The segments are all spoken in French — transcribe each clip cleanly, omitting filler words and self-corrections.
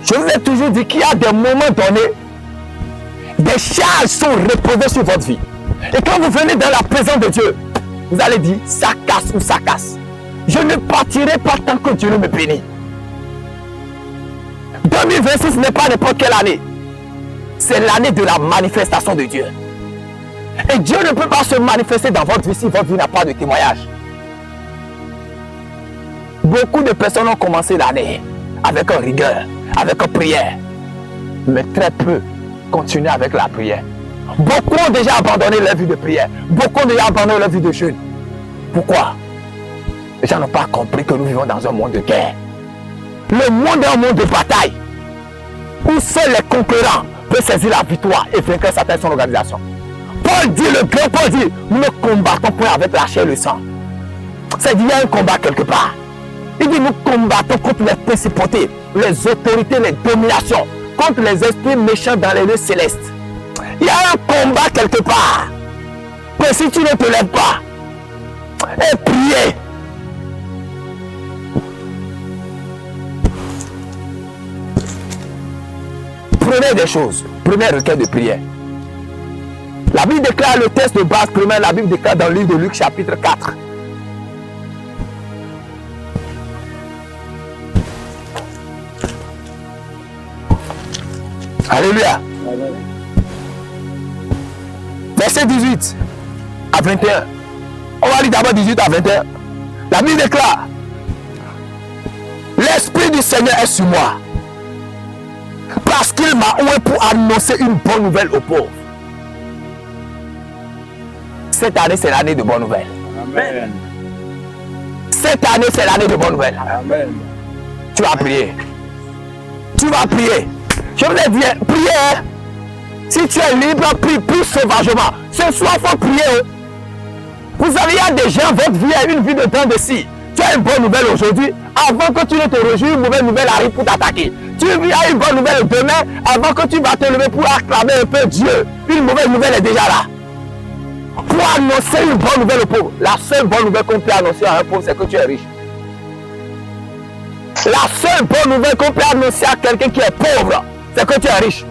Je vous ai toujours dit qu'il y a des moments donnés, des charges sont reposées sur votre vie. Et quand vous venez dans la présence de Dieu, vous allez dire, ça casse ou ça casse. Je ne partirai pas tant que Dieu ne me bénit. 2026 n'est pas n'importe quelle année. C'est l'année de la manifestation de Dieu. Et Dieu ne peut pas se manifester dans votre vie si votre vie n'a pas de témoignage. Beaucoup de personnes ont commencé l'année avec une rigueur, avec une prière. Mais très peu continuent avec la prière. Beaucoup ont déjà abandonné leur vie de prière. Beaucoup ont déjà abandonné leur vie de jeûne. Pourquoi? Les gens n'ont pas compris que nous vivons dans un monde de guerre. Le monde est un monde de bataille. Où seuls les concurrents peuvent saisir la victoire et vaincre certaines son organisation. Paul dit, le grand Paul dit, nous ne combattons pas avec la chair et le sang. C'est-à-dire qu'il y a un combat quelque part. Il dit, nous combattons contre les principautés, les autorités, les dominations, contre les esprits méchants dans les lieux célestes. Il y a un combat quelque part. Mais si tu ne te lèves pas et prier, prenez des choses. Prenez un requête de prière. La Bible déclare le texte de base, première, la Bible déclare dans le livre de Luc chapitre 4. Alléluia. Verset 18 à 21. On va lire d'abord 18 à 21. La Bible déclare, l'Esprit du Seigneur est sur moi, parce qu'il m'a oint pour annoncer une bonne nouvelle aux pauvres. Cette année, c'est l'année de bonnes nouvelles. Amen. Cette année, c'est l'année de bonnes nouvelles. Amen. Tu vas prier. Tu vas prier. Je vous ai dit, priez. Si tu es libre, prie plus sauvagement. Ce soir, il faut prier. Vous savez, il y a des gens, votre vie est une vie de temps de scie. Tu as une bonne nouvelle aujourd'hui. Avant que tu ne te réjouisses, une mauvaise nouvelle arrive pour t'attaquer. Tu as une bonne nouvelle demain. Avant que tu vas te lever pour acclamer un peu Dieu, une mauvaise nouvelle est déjà là. Pour annoncer une bonne nouvelle au pauvre. La seule bonne nouvelle qu'on peut annoncer à un pauvre, c'est que tu es riche. La seule bonne nouvelle qu'on peut annoncer à quelqu'un qui est pauvre, c'est que tu es riche.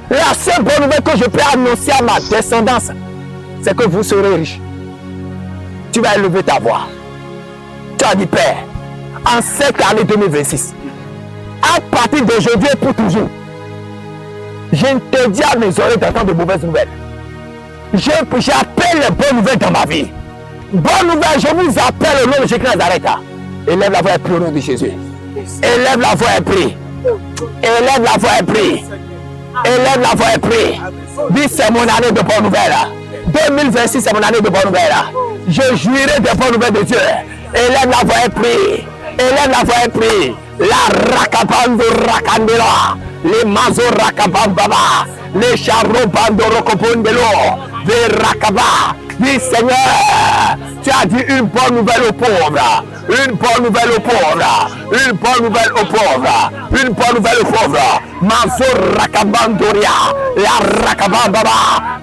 La seule bonne nouvelle que je peux annoncer à ma descendance, c'est que vous serez riche. Tu vas élever ta voix. Tu as dit, Père, en cette année 2026, à partir d'aujourd'hui et pour toujours, j'interdis à mes oreilles d'entendre de mauvaises nouvelles. J'appelle les bonnes nouvelles dans ma vie. Bonne nouvelle, je vous appelle au nom de Jésus Nazareth. Élève la voix et prie au nom de Jésus. Élève la voix et prie. Élève la voix et prie. Élève la voix et prie. Dis, c'est mon année de bonnes nouvelles. 2026, c'est mon année de bonnes nouvelles. Je jouirai des bonnes nouvelles de Dieu. Élève la voix et prie. Élève la voix et prie. La rakabando rakandela. Les mazo rakabambaba. Les charros bando rokopondelo. Les rakaba. Dis, Seigneur, tu as dit une bonne nouvelle aux pauvres. Une bonne nouvelle aux pauvres. Une bonne nouvelle aux pauvres. Une bonne nouvelle aux pauvres. Mazo rakabandoria. La rakabambaba.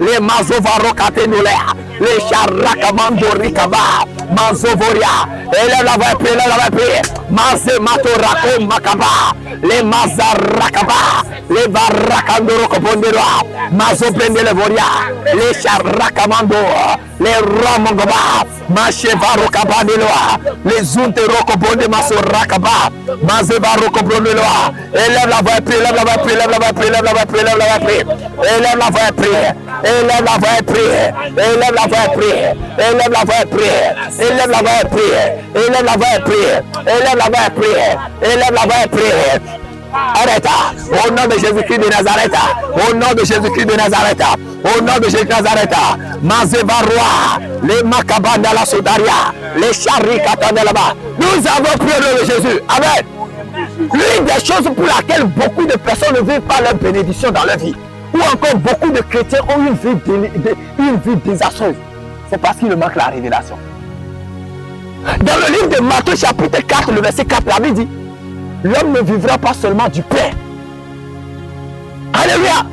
Les mazo varokatenolea. Les charrakabandorikaba. Mazovoria. Élève la voix, élève la voix. Mazé matorako makaba. Les mazarakaba. Les varakandorokopondela. Mazo pendelevoria. Les charrakamando. Les romongoba. Machevarokabandeloa. Les zunterokobonde masorakaba. Mazevarokobandeloa. Élève la voix, élève la voix, élève la voix, élève la voix, élève la voix, élève la voix, prière. Élève la voix, prière. Élève la voix, prière. Élève la voix, prière. Élève la voix, prière. Élève la voix, prière. Élève la voix, prière. Élève la voix, prière. Arrête, au nom de Jésus-Christ de Nazareth, au nom de Jésus-Christ de Nazareth, au nom de Jésus de Nazareth, Mazevaroa, les Makabanda la Sodaria, les Charikatan là-bas. Nous avons pris le nom de Jésus. Amen. L'une des choses pour laquelle beaucoup de personnes ne vivent pas leur bénédiction dans leur vie, ou encore beaucoup de chrétiens ont une vie désastreuse, c'est parce qu'il manque la révélation. Dans le livre de Matthieu chapitre 4, le verset 4, la Bible dit, l'homme ne vivra pas seulement du pain. Alléluia.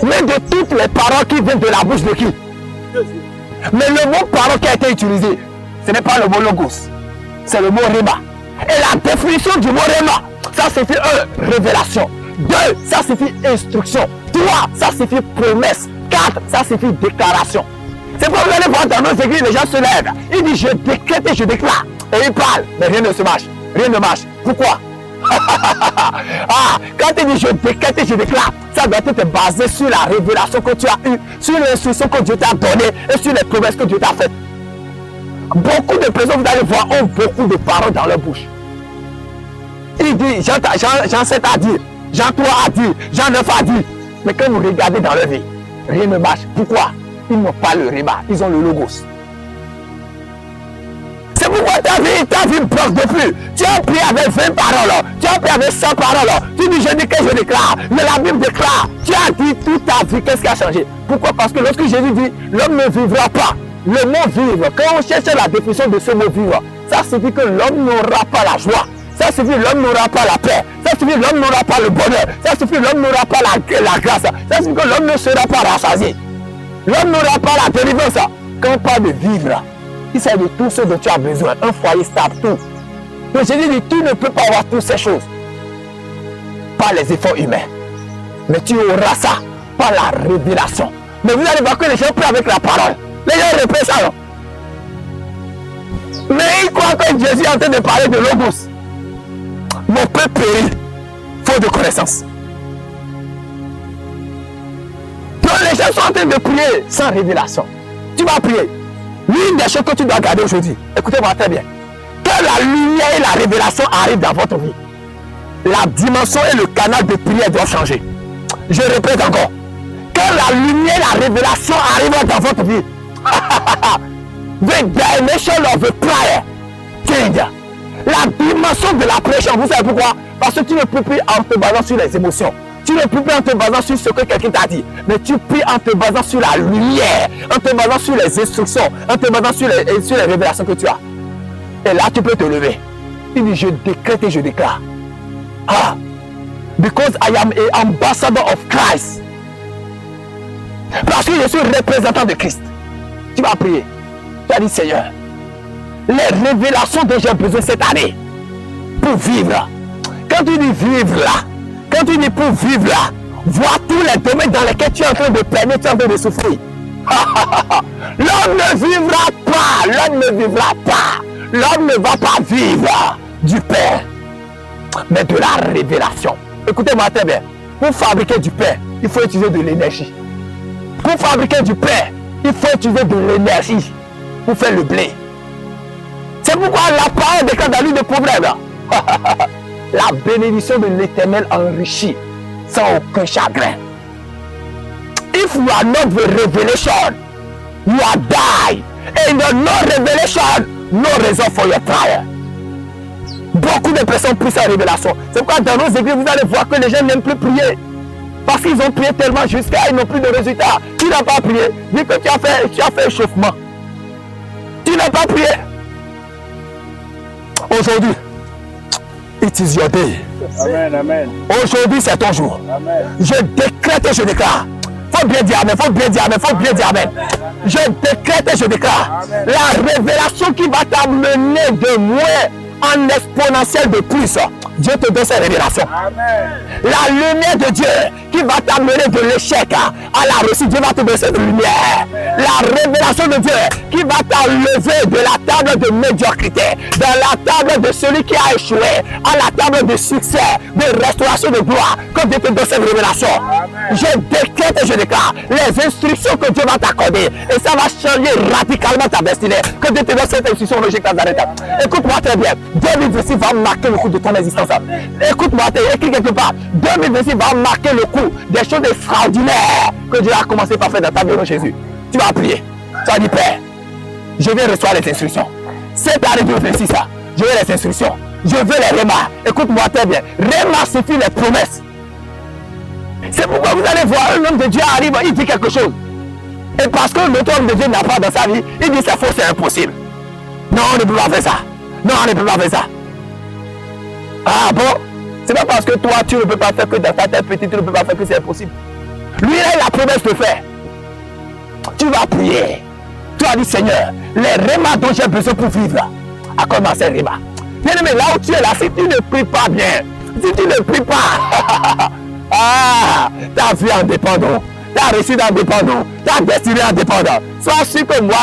Mais de toutes les paroles qui viennent de la bouche de qui? Mais le mot parole qui a été utilisé, ce n'est pas le mot logos, c'est le mot rhéma. Et la définition du mot rhéma, ça signifie révélation. 2, ça signifie instruction. 3, ça signifie promesse. 4, ça signifie déclaration. C'est pourquoi vous allez voir dans nos églises, les gens se lèvent. Ils disent je décrète et je déclare. Et ils parlent, mais rien ne se marche. Rien ne marche. Pourquoi? Quand tu dis je décrète et je déclare, ça doit être basé sur la révélation que tu as eue, sur l'instruction que Dieu t'a donnée et sur les promesses que Dieu t'a faites. Beaucoup de personnes, vous allez voir, ont beaucoup de paroles dans leur bouche. Il dit, Jean 7 a dit, Jean 3 a dit, Jean 9 a dit. Mais quand vous regardez dans leur vie, rien ne marche. Pourquoi? Ils n'ont pas le réma, ils ont le logos. C'est pourquoi ta vie bloque depuis. Tu as prié avec 20 paroles, tu as prié avec 100 paroles. Tu dis je déclare, je déclare. Mais la Bible déclare. Tu as dit toute ta vie, qu'est-ce qui a changé? Pourquoi? Parce que lorsque Jésus dit, l'homme ne vivra pas. Le mot vivre, quand on cherche la définition de ce mot vivre, ça signifie que l'homme n'aura pas la joie. Ça signifie que l'homme n'aura pas la paix. Ça signifie que l'homme n'aura pas le bonheur. Ça signifie que l'homme n'aura pas la grâce. Ça signifie que l'homme ne sera pas rassasié. L'homme n'aura pas la délivrance. Quand on parle de vivre, il s'agit de tout ce dont tu as besoin. Un foyer stable, tout. Donc Jésus dit, tu ne peux pas avoir toutes ces choses par les efforts humains. Mais tu auras ça par la révélation. Mais vous allez voir que les gens prient avec la parole. Les gens répètent ça. Non? Mais ils croient que Jésus est en train de parler de logos. Mon peuple périt, faute de connaissance. Donc les gens sont en train de prier sans révélation. Tu vas prier. L'une des choses que tu dois garder aujourd'hui, écoutez-moi très bien. Quand la lumière et la révélation arrivent dans votre vie, la dimension et le canal de prière doivent changer. Je répète encore. Quand la lumière et la révélation arrivent dans votre vie, the dimension of the prayer change. La dimension de la pression, vous savez pourquoi? Parce que tu ne peux plus en te basant sur les émotions. Tu ne peux plus en te basant sur ce que quelqu'un t'a dit. Mais tu pries en te basant sur la lumière, en te basant sur les instructions, en te basant sur les révélations que tu as. Et là, tu peux te lever. Il dit, je décrète et je déclare. Because I am an ambassador of Christ. Parce que je suis représentant de Christ. Tu vas prier. Tu as dit, Seigneur, les révélations dont j'ai besoin cette année pour vivre. Quand tu dis vivre là, quand tu dis pour vivre là, vois tous les domaines dans lesquels tu es en train de peiner, tu es en train de souffrir. L'homme ne vivra pas, l'homme ne vivra pas, l'homme ne va pas vivre du pain, mais de la révélation. Écoutez-moi très bien, pour fabriquer du pain, il faut utiliser de l'énergie. Pour fabriquer du pain, il faut utiliser de l'énergie pour faire le blé. C'est pourquoi la parole déclare dans l'une des problèmes. La bénédiction de l'Éternel enrichit sans aucun chagrin. If you are not the revelation, you are die. And the no revelation, no reason for your prayer. Beaucoup de personnes prient sans révélation. C'est pourquoi dans nos églises, vous allez voir que les gens n'aiment plus prier. Parce qu'ils ont prié tellement jusqu'à ils n'ont plus de résultats. Tu n'as pas prié. Dis que tu as fait échauffement. Tu n'as pas prié. Aujourd'hui, it is your day. Amen, amen. Aujourd'hui, c'est ton jour. Amen. Je décrète et je déclare. Faut bien dire amen, faut bien dire amen, faut bien dire amen. Je décrète et je déclare. Amen. La révélation qui va t'amener de moins en exponentiel de plus. Dieu te donne cette révélation. Amen. La lumière de Dieu qui va t'amener de l'échec à la réussite. Dieu va te donner cette lumière. La révélation de Dieu qui va t'enlever de la table de médiocrité, de la table de celui qui a échoué, à la table de succès, de restauration de gloire. Que Dieu te donne cette révélation. Amen. Je décrète et je déclare les instructions que Dieu va t'accorder. Et ça va changer radicalement ta destinée. Que Dieu te donne cette instruction logique Nazareth. Écoute-moi très bien. 2026 va marquer le coup de ton existence. Écoute-moi, écris quelque part. 2026 va marquer le coup des choses extraordinaires que Dieu a commencé par faire dans ta vie de Jésus. Tu vas prier. Tu vas dire, Père, je vais recevoir les instructions. Cette année 2026, je veux les instructions. Je veux les rémas. Écoute-moi très bien. Rémas signifie les promesses. C'est pourquoi vous allez voir un homme de Dieu arrive, il dit quelque chose. Et parce que l'autre homme de Dieu n'a pas dans sa vie, il dit c'est faux, c'est impossible. Non, on ne peut pas faire ça. Non, on ne peut pas faire ça. Ah bon? C'est pas parce que toi tu ne peux pas faire que dans ta tête petite tu ne peux pas faire que c'est impossible. Lui il a la promesse de faire. Tu vas prier. Tu as dit Seigneur, les rémas dont j'ai besoin pour vivre, accorde-moi ces rémas. Bien aimé, là où tu es là, si tu ne pries pas bien, Si tu ne pries pas, ta vie en dépendant, ta réussite en dépendant, ta destinée en dépendant. Sois sûr que moi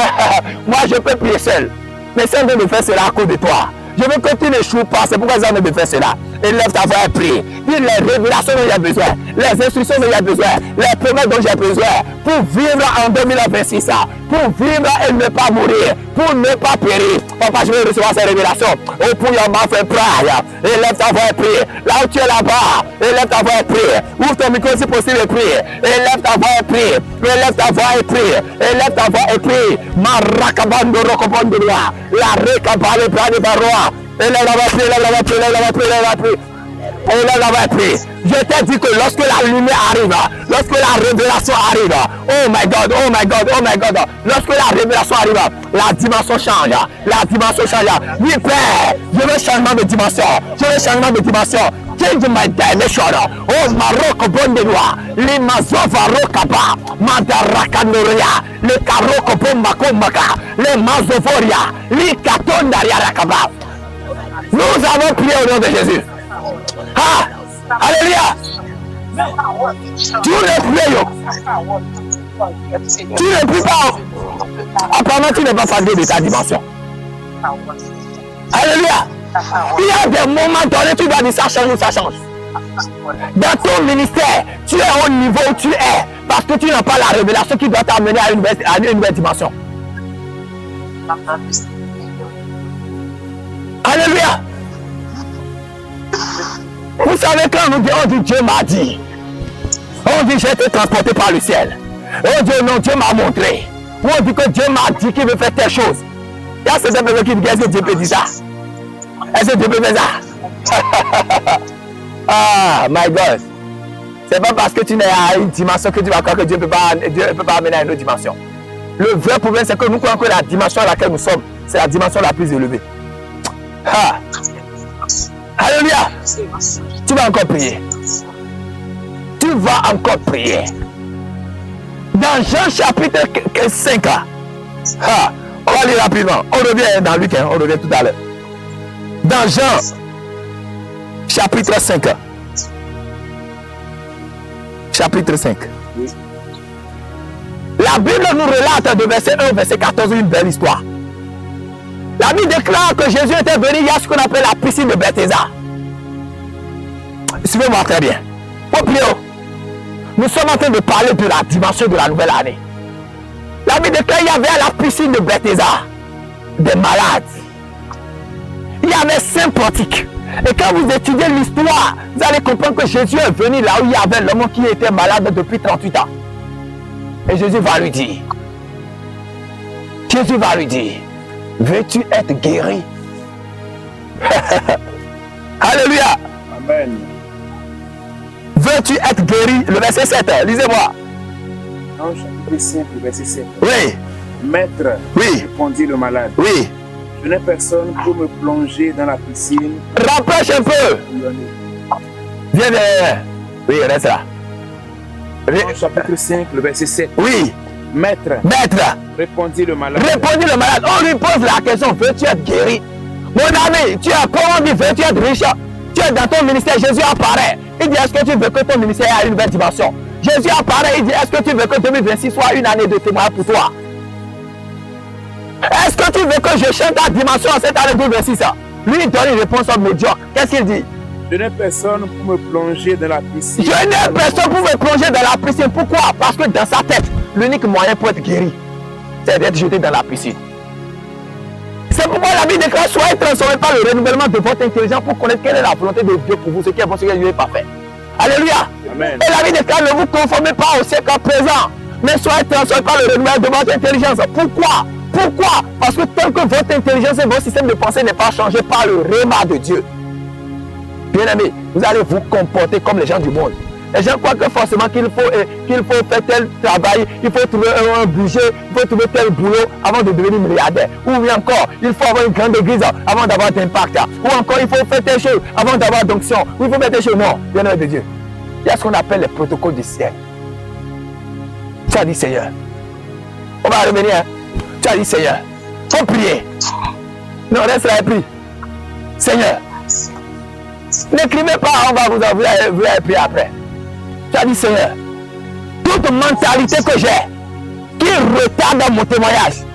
je peux prier seul. Mais ça veut me faire cela à cause de toi. Je veux que tu n'échoues pas, c'est pourquoi ça veut me faire cela. Élève ta voix et prie. Dis les révélations dont il y a besoin, les instructions dont il y a besoin, les promesses dont j'ai besoin pour vivre en 2026, pour vivre et ne pas mourir, pour ne pas périr. Papa, je vais recevoir ces révélations. Open your mouth and pray. Élève ta voix et prie. Là où tu es là-bas, élève ta voix et prie. Ouvre ton micro si possible et prie. Élève ta voix et prie. Élève ta voix et prie. Élève ta voix et prie. Marakabando rokobondoa. La rekabale prade baroa. Élève la voix et prie. Élève la voix et prie. Élève la voix et prie. Élève la voix et prie. Élève la voix et prie. Je t'ai dit que lorsque la lumière arrive, lorsque la révélation arrive, oh my God, oh my God, oh my God, lorsque la révélation arrive, la dimension change, la dimension change. Oui, Père, je veux changement de dimension, je veux changement de dimension. Change my dimension. Oh, Maroko Bondelua, les Mazova Rokaba, Madarakanuria, les Karoko Bombakomaka, les Mazovoria, les Katondaria Rakaba. Nous avons prié au nom de Jésus. Ah! Alléluia! Tu ne pries pas. Tu ne pries pas. Apparemment, tu n'es pas fatigué de ta dimension. Alléluia! Il y a des moments donnés, tu dois dire ça change ou ça change. Dans ton ministère, tu es au niveau où tu es parce que tu n'as pas la révélation qui doit t'amener à une nouvelle dimension. Alléluia! Vous savez, quand on dit Dieu m'a dit, on dit j'ai été transporté par le ciel. On dit non, Dieu m'a montré. On dit que Dieu m'a dit qu'il veut faire telle chose. Il y a certains personnes qui disent est-ce que Dieu peut dire ça? Est-ce que Dieu peut faire ça? Ah, my God. C'est pas parce que tu n'es à une dimension que tu vas croire que Dieu ne peut pas amener à une autre dimension. Le vrai problème, c'est que nous croyons que la dimension à laquelle nous sommes, c'est la dimension la plus élevée. Ah. Alléluia. Tu vas encore prier. Tu vas encore prier. Dans Jean chapitre 5, on va lire rapidement. On revient dans Luc, on revient tout à l'heure. Dans Jean chapitre 5. Chapitre 5. La Bible nous relate de verset 1 au verset 14 une belle histoire. La Bible déclare que Jésus était venu, il y a ce qu'on appelle la piscine de Bethesda. Suivez-moi très bien. Au plus haut, nous sommes en train de parler de la dimension de la nouvelle année. La Bible déclare qu'il y avait à la piscine de Bethesda des malades. Il y avait 5 portiques. Et quand vous étudiez l'histoire, vous allez comprendre que Jésus est venu là où il y avait l'homme qui était malade depuis 38 ans. Et Jésus va lui dire, veux-tu être guéri? Alléluia. Amen. Veux-tu être guéri? Le verset 7, lisez-moi. Dans chapitre 5, le verset 7. Oui. Maître, oui, répondit le malade. Oui. Je n'ai personne pour me plonger dans la piscine. Rapproche un peu. Viens derrière. Oui, reste là. Dans chapitre 5, le verset 7. Oui. Maître, répondit le malade. Répondit le malade. On lui pose la question, veux-tu être guéri? Mon ami, tu as comment dit, veux-tu être riche? Tu es dans ton ministère, Jésus apparaît. Il dit, est-ce que tu veux que ton ministère ait une nouvelle dimension? Jésus apparaît, il dit, est-ce que tu veux que 2026 soit une année de témoignage pour toi? Est-ce que tu veux que je change ta dimension en cette année 2026? Lui, il donne une réponse médiocre. Qu'est-ce qu'il dit? Je n'ai personne pour me plonger dans la piscine. Je n'ai personne pour me plonger dans la piscine. Pourquoi? Parce que dans sa tête, l'unique moyen pour être guéri, c'est d'être jeté dans la piscine. C'est pourquoi la Bible déclare, soyez transformés par le renouvellement de votre intelligence pour connaître quelle est la volonté de Dieu pour vous, ce qui est bon, ce qui n'est pas fait. Alléluia. Amen. Et la Bible déclare, ne vous conformez pas au siècle présent, mais soyez transformés par le renouvellement de votre intelligence. Pourquoi? Pourquoi? Parce que tant que votre intelligence et votre système de pensée n'est pas changé par le réma de Dieu, bien aimé, vous allez vous comporter comme les gens du monde. Les gens croient que forcément qu'il faut faire tel travail, il faut trouver un budget, il faut trouver tel boulot avant de devenir milliardaire. Ou bien encore, il faut avoir une grande église avant d'avoir d'impact. Ou encore, il faut faire telle chose avant d'avoir d'onction. Ou il faut faire telle chose. Non, bien aimé de Dieu. Il y a ce qu'on appelle les protocoles du ciel. Tu as dit Seigneur. On va revenir. Hein? Tu as dit Seigneur. Faut prier. Non, reste là et prie. Seigneur. N'écrivez pas, on va vous prier après. Tu as dit, Seigneur, toute mentalité que j'ai qui retarde mon témoignage,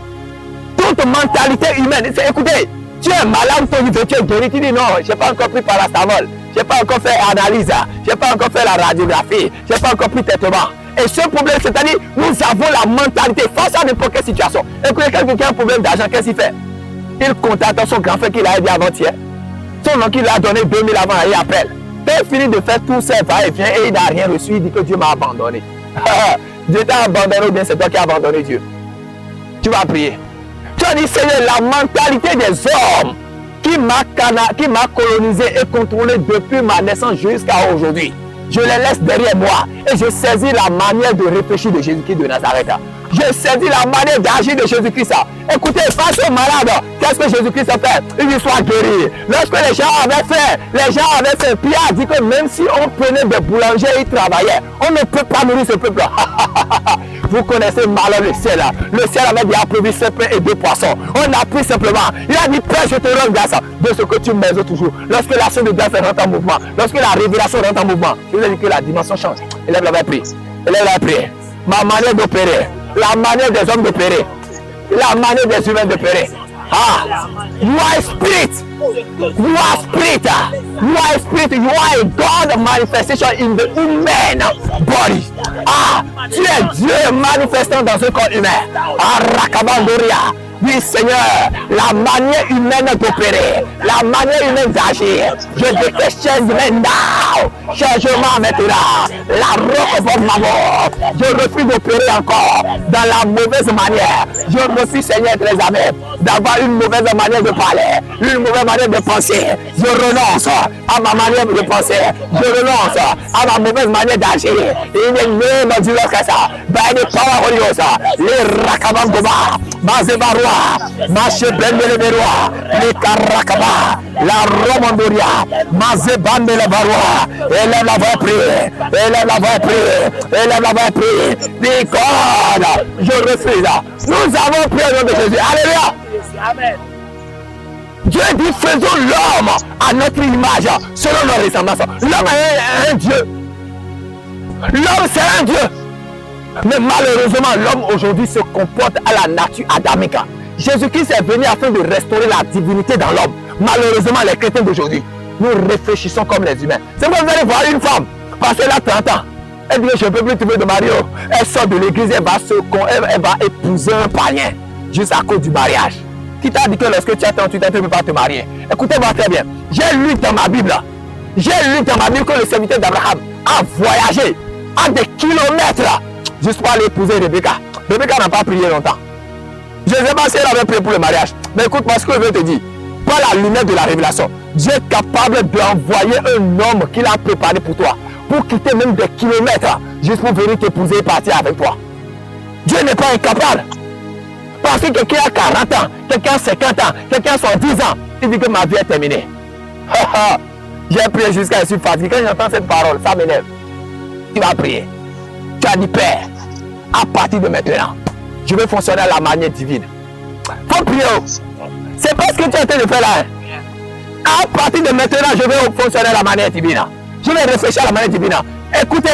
toute mentalité humaine, écoutez, tu es malade, tu es guéri, tu dis non, je n'ai pas encore pris paracétamol, je n'ai pas encore fait analyse, je n'ai pas encore fait la radiographie, je n'ai pas encore pris traitement. Et ce problème, c'est-à-dire, nous avons la mentalité face à n'importe quelle situation. Écoutez, quelqu'un qui a un problème d'argent, qu'est-ce qu'il fait? Il contacte son grand frère qu'il a aidé avant-hier. Son oncle qui lui a donné 2000 avant, il appelle. Quand il finit de faire tout ça, il vient et il n'a rien reçu, il dit que Dieu m'a abandonné. Dieu t'a abandonné ou bien c'est toi qui as abandonné Dieu? Tu vas prier. Tu as dit, Seigneur, la mentalité des hommes qui m'a colonisé et contrôlé depuis ma naissance jusqu'à aujourd'hui, je les laisse derrière moi et je saisis la manière de réfléchir de Jésus-Christ de Nazareth. Je saisis la manière d'agir de Jésus-Christ. Écoutez, face aux malades, qu'est-ce que Jésus-Christ a fait? Il soit guéri. Lorsque les gens avaient fait, Pierre a dit que même si on prenait des boulangers et ils travaillaient, on ne peut pas nourrir ce peuple. Vous connaissez malheur le ciel. Le ciel avait dit approuvé 7 pains et 2 poissons. On a pris simplement. Il a dit, Père, je te rends grâce de ce que tu m'aides toujours. Lorsque l'action de grâce rentre en mouvement, lorsque la révélation rentre en mouvement, je vous ai dit que la dimension change. Élève la prière. Élève la prière. Ma manière d'opérer, la manière des hommes d'opérer, la manière des humains d'opérer. Ah, you are a spirit. You are spirit. You are a spirit. You are a God manifestation in the human body. Ah, tu es Dieu manifestant dans un corps humain. Ah, Rakabandoria. Oui, Seigneur, la manière humaine d'opérer, la manière humaine d'agir, je déteste changement, changement maintenant, la roque pour ma mort. Je refuse d'opérer encore dans la mauvaise manière. Je refuse, Seigneur, très amis, d'avoir une mauvaise manière de parler, une mauvaise manière de penser. Je renonce à ma manière de penser. Je renonce à ma mauvaise manière d'agir. Il n'est même pas du que ça. By the power of Holy Ghost, les Rakabangoba, Mazebaru, Mache Bendele Berua, les Karakaba, la Romandoria, Mazebande la Barua, élève la voix prier, élève la voix prier, élève la voix prier. Dis God, je refuse. Nous avons prié au nom de Jésus. Alléluia. Amen. Dieu dit, faisons l'homme à notre image, selon notre ressemblance. L'homme est un Dieu. L'homme c'est un Dieu. Mais malheureusement, l'homme aujourd'hui se comporte à la nature adamique. Jésus-Christ est venu afin de restaurer la divinité dans l'homme. Malheureusement, les chrétiens d'aujourd'hui, nous réfléchissons comme les humains. C'est pourquoi vous allez voir une femme, parce qu'elle a 30 ans. Elle dit que je ne peux plus trouver de mari. Elle sort de l'église, elle va épouser un païen, juste à cause du mariage. Qui t'a dit que lorsque tu as 38 ans, tu ne peux pas te marier? Écoutez-moi très bien. J'ai lu dans ma Bible que le serviteur d'Abraham a voyagé à des kilomètres juste pour aller épouser Rebecca. Rebecca n'a pas prié longtemps. Je ne sais pas si elle avait prié pour le mariage. Mais écoute-moi ce que je veux te dire. Par la lumière de la révélation, Dieu est capable d'envoyer un homme qu'il a préparé pour toi. Pour quitter même des kilomètres. Juste pour venir t'épouser et partir avec toi. Dieu n'est pas incapable. Parce que quelqu'un a 40 ans, quelqu'un a 50 ans, quelqu'un a 110 ans. Il dit que ma vie est terminée. J'ai prié jusqu'à je suis fatigué. Quand j'entends cette parole, ça m'énerve. Tu vas prier. Tu as dit, Père, à partir de maintenant, je vais fonctionner à la manière divine. Faut prier. C'est pas ce que tu es en train de faire là. À partir de maintenant, je vais fonctionner à la manière divine. Je vais réfléchir à la manière divine. Écoutez.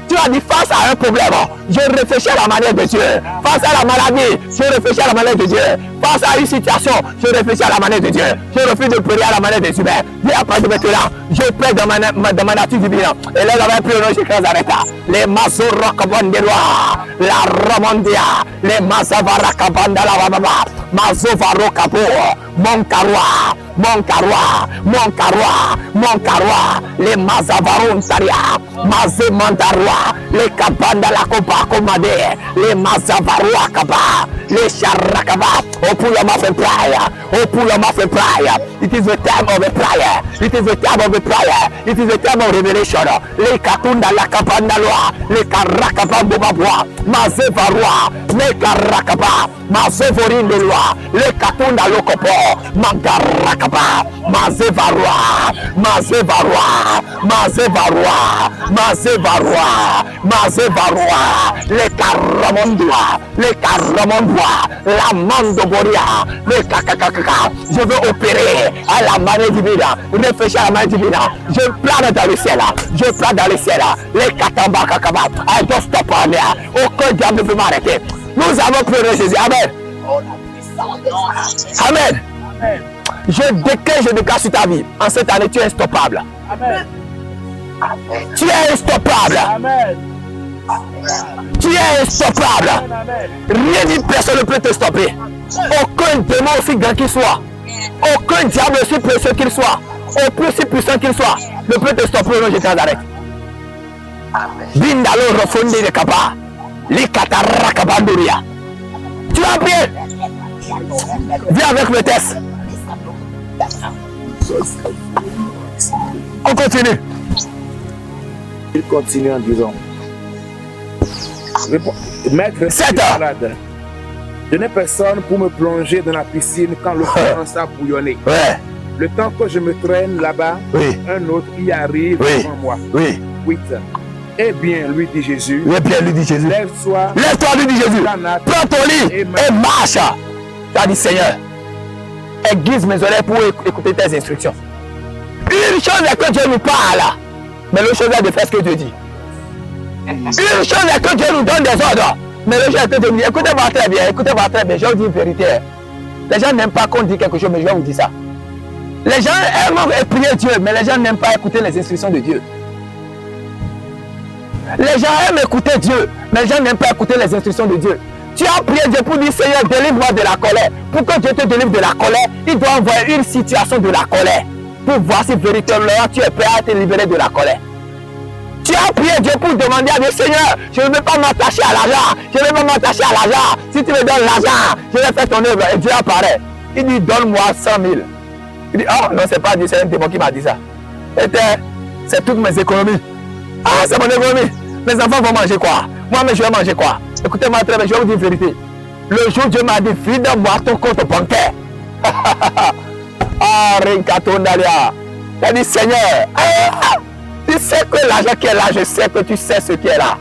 Tu as dit face à un problème, je réfléchis à la manière de Dieu. Face à la maladie, je réfléchis à la manière de Dieu. Face à une situation, je réfléchis à la manière de Dieu. Je refuse de prier à la manière des humains. Et à partir de maintenant, je prie dans ma nature divine. Et là, j'avais pris le nom de Jésus. Les Mazorakabanderois, la Ramondia, les Mazavarakabanda la Baba, Mazovarokabo, mon carois, les Mazavaron Taria, Mazemandarwa, les Kabanda la Kopa Komade, les Mazavaroa Kaba, les Charakaba, Opulama fait prayer, Opulama fait prayer. It is the time of the prayer. It is the time of the prayer. It is the time of revelation. Les Katunda la Kabanda Loa, les Karakaba Bobabwa, Mazevarwa, les Karakaba, Mazevorin de Loa, les Katunda Lokopo, Mangarakaba, Mazevarwa, les Karamondois, la Mandoboria, les Kakakaka. Je veux opérer à la manière divine. Réfléchis à la manière divine. Je plane dans le ciel. Je plane dans le ciel. Les katamba kakaba. I don't stop on there. Aucun diable ne peut m'arrêter. Nous avons pleuré Jésus. Amen. Amen. Amen. Je déclare sur ta vie. En cette année, tu es instoppable. Amen. Tu es instoppable. Amen. Tu es instoppable. Amen. Rien ni personne ne peut te stopper. Aucun démon aussi grand qu'il soit, aucun diable aussi précieux qu'il soit, au plus si puissant qu'il soit, ne peut te stopper au nom de Nazareth. Bindalo refondi de kaba, likatara kabanduria. Tu vas prier. Viens avec le test. On continue. Il continue en disant, maître, 7 heures. malade. Je n'ai personne pour me plonger dans la piscine quand le feu commence à bouillonner. Ouais. Le temps que je me traîne là-bas, Oui. un autre y arrive Oui. devant moi. Oui. 8. Eh bien, lui dit Jésus, Oui, bien, lui dit Jésus. lève-toi, Lève-toi, lui dit Jésus. Prends ton lit et marche. Tu as dit, Seigneur, aiguise mes oreilles pour écouter tes instructions. Une chose est que Dieu nous parle, mais l'autre chose est de faire ce que Dieu dit. Une chose est que Dieu nous donne des ordres, mais l'autre chose est que Dieu nous dit, écoutez-moi très bien, je vais vous dire une vérité. Les gens n'aiment pas qu'on dise quelque chose, mais je vais vous dire ça. Les gens aiment prier Dieu, mais les gens n'aiment pas écouter les instructions de Dieu. Les gens aiment écouter Dieu, mais les gens n'aiment pas écouter les instructions de Dieu. Tu as prié Dieu pour dire, Seigneur, délivre-moi de la colère. Pour que Dieu te délivre de la colère, il doit envoyer une situation de la colère. Pour voir si véritablement tu es prêt à te libérer de la colère. Tu as prié Dieu pour demander à Dieu, Seigneur, je ne veux pas m'attacher à l'argent. Je ne veux pas m'attacher à l'argent. Si tu me donnes l'argent, je vais faire ton œuvre. Et Dieu apparaît. Il dit, donne-moi 100 000. Il dit, oh non, c'est pas Dieu, c'est un démon qui m'a dit ça. C'est toutes mes économies. Ah, c'est mon économie. Mes enfants vont manger quoi? Moi-même, je vais manger quoi? Écoutez-moi très bien, je vais vous dire la vérité. Le jour où Dieu m'a dit, vide-moi ton compte bancaire. Ah, Rinkatondalia. Il a dit, Seigneur, tu sais que l'argent qui est là, je sais que tu sais ce qui est là.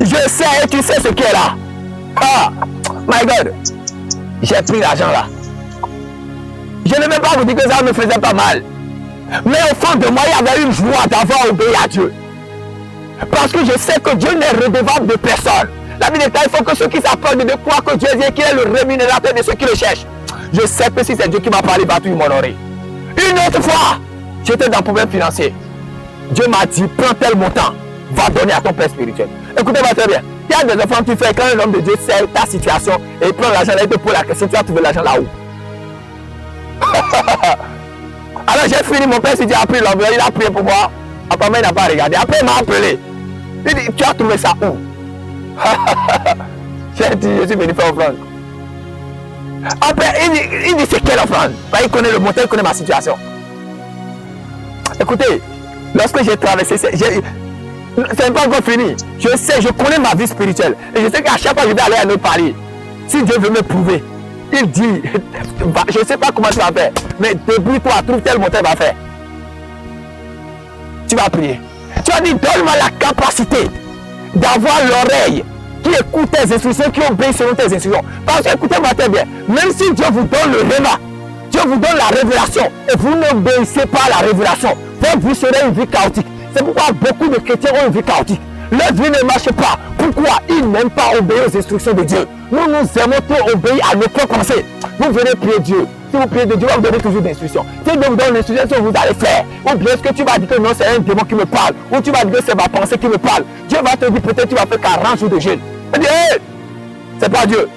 Je sais et tu sais ce qui est là. Ah, my God. J'ai pris l'argent là. Je ne vais pas vous dire que ça ne me faisait pas mal. Mais au fond de moi, il y avait une joie d'avoir obéi à Dieu. Parce que je sais que Dieu n'est redevable de personne. La Bible dit, il faut que ceux qui s'approchent de croire que Dieu dit qu'il est le rémunérateur de ceux qui le cherchent. Je sais que si c'est Dieu qui m'a parlé, il va tout m'honorer. Une autre fois, j'étais dans un problème financier. Dieu m'a dit, prends tel montant, va donner à ton père spirituel. Écoutez-moi très bien. Il y a des enfants qui font quand un homme de Dieu sait ta situation et il prend l'argent là, il te pose la question, tu vas trouver l'argent là-haut. Alors j'ai fini, mon père s'est dit, a pris l'enveloppe, il a prié pour moi. Apparemment, il n'a pas regardé. Après, il m'a appelé. Il dit, tu as trouvé ça où? J'ai dit, je suis venu faire offrande. Après, il dit, c'est quelle offrande? Il connaît le montant, il connaît ma situation. Écoutez, lorsque j'ai traversé, c'est pas encore fini. Je sais, je connais ma vie spirituelle. Et je sais qu'à chaque fois, je vais aller à notre pari. Si Dieu veut me prouver, il dit, je ne sais pas comment tu vas faire, mais débrouille-toi, trouve tel montant, il va faire. Tu vas prier. Tu vas dire, donne-moi la capacité d'avoir l'oreille qui écoute tes instructions, qui obéit selon tes instructions. Parce que, écoutez-moi très bien, même si Dieu vous donne le réma, Dieu vous donne la révélation, et vous n'obéissez pas à la révélation, votre vie serait une vie chaotique. C'est pourquoi beaucoup de chrétiens ont une vie chaotique. Leur vie ne marche pas. Pourquoi? Ils n'aiment pas obéir aux instructions de Dieu. Nous aimons trop obéir à nos propres pensées. Vous venez prier Dieu. Si vous priez de Dieu, va vous donner toujours des instructions. Si Dieu vous donne l'instruction, ce que vous allez faire. Ou bien est-ce que tu vas dire que non, c'est un démon qui me parle. Ou tu vas dire que c'est ma pensée qui me parle. Dieu va te dire peut-être tu vas faire 40 jours de jeûne. Il dit, hey, c'est pas Dieu.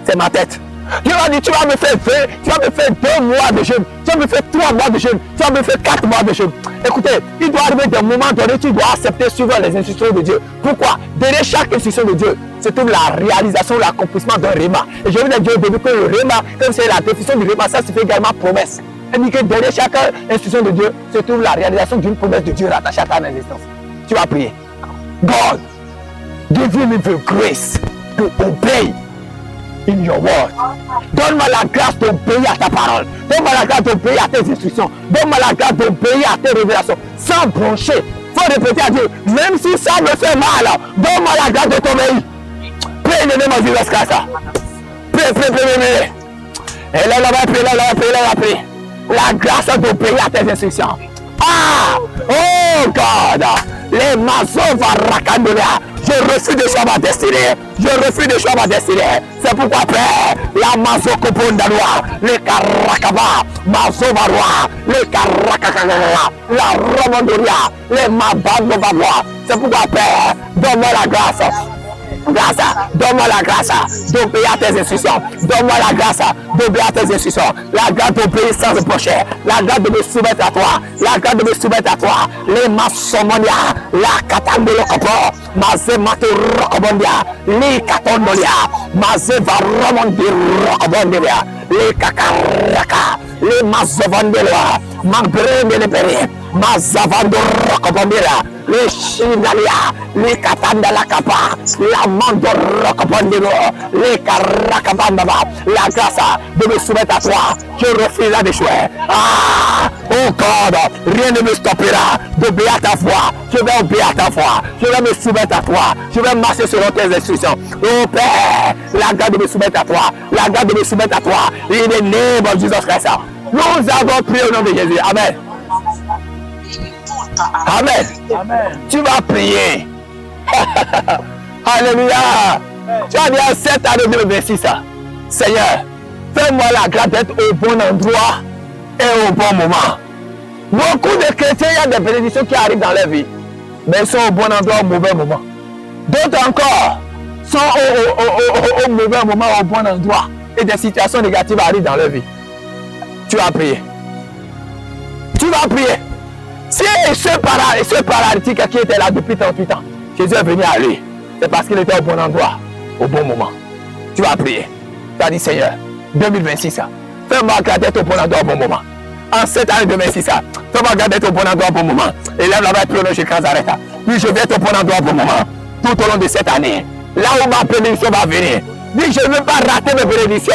C'est ma tête. Dieu va dire, tu vas me faire 20, tu vas me faire 2 mois de jeûne, tu vas me faire 3 mois de jeûne, tu vas me faire 4 mois de jeûne. Écoutez, il doit arriver des moments donnés, tu dois accepter suivant les instructions de Dieu. Pourquoi? Derrière chaque instruction de Dieu, c'est toute la réalisation, l'accomplissement d'un réma. Et je vous ai dit au début que le réma, comme c'est la définition du réma, ça se fait également promesse. Elle dit que derrière chaque instruction de Dieu, se trouve la réalisation d'une promesse de Dieu rattachée à ta existence. Tu vas prier. God, give me the grace to obey in your word. Donne-moi la grâce d'obéir à ta parole. Donne-moi la grâce d'obéir à tes instructions. Donne-moi la grâce d'obéir à tes révélations. Sans broncher. Il faut répéter à Dieu. Même si ça me fait mal, donne-moi la grâce de t'obéir. Prie le nom de Jésus Christ. Prie. Élève la voix et prie, élève la voix et prie, élève la prie. La grâce d'obéir à tes instructions. Ah! Oh God! Les maçons vont racandoler. Je refuse de choix ma destinée. Je refuse de choix ma destinée. C'est pourquoi, Père, la mazo kopondanoa, les karakaba, mazo varoa, les karakakakala, la romandoria, les mabandovavoa. C'est pourquoi, Père, donne-moi la grâce. Grâce, donne-moi la grâce d'obéir à tes instructions. Donne-moi la grâce d'obéir à tes instructions. La grâce d'obéir sans reprocher. La grâce de me soumettre à toi. La grâce de me soumettre à toi. Les masomonia, la katandolo kopo, maze mato rokomondia, les katondolia, maze varomondi rokomondia, les kakaraka, les mazovandeloa, mambrende le pere, mazavando rokomondia. Les chinalia, les katandala kapa, la mandorokopondino, les karakabandaba, la grâce de me soumettre à toi. Je refuse à d'échouer. Ah, oh God, rien ne me stoppera d'obéir à ta foi. Je vais obéir à ta foi. Je vais me soumettre à toi. Je vais marcher selon tes instructions. Oh Père, la grâce de me soumettre à toi. La grâce de me soumettre à toi. In the name of Jesus Christ. Nous avons prié au nom de Jésus. Amen. Amen. Amen. Tu vas prier. Alléluia. Tu vas dire 7 année 2026. Seigneur, fais-moi la grâce d'être au bon endroit et au bon moment. Beaucoup de chrétiens, il y a des bénédictions qui arrivent dans leur vie, mais ils sont au bon endroit au mauvais moment. D'autres encore sont au mauvais moment, au bon endroit, et des situations négatives arrivent dans leur vie. Tu vas prier. Tu vas prier. Si ce paralytique qui était là depuis 38 ans, Jésus est venu à lui, c'est parce qu'il était au bon endroit, au bon moment. Tu vas prier. Tu as dit, Seigneur, 2026, fais-moi garder au bon endroit au bon moment. En cette année 2026, fais-moi garder au bon endroit au bon moment. Élève la main pour le Jésus Nazareth. Puis je vais être au bon endroit au bon moment. Tout au long de cette année. Là où ma bénédiction va venir. Dis, je ne veux pas rater mes bénédictions.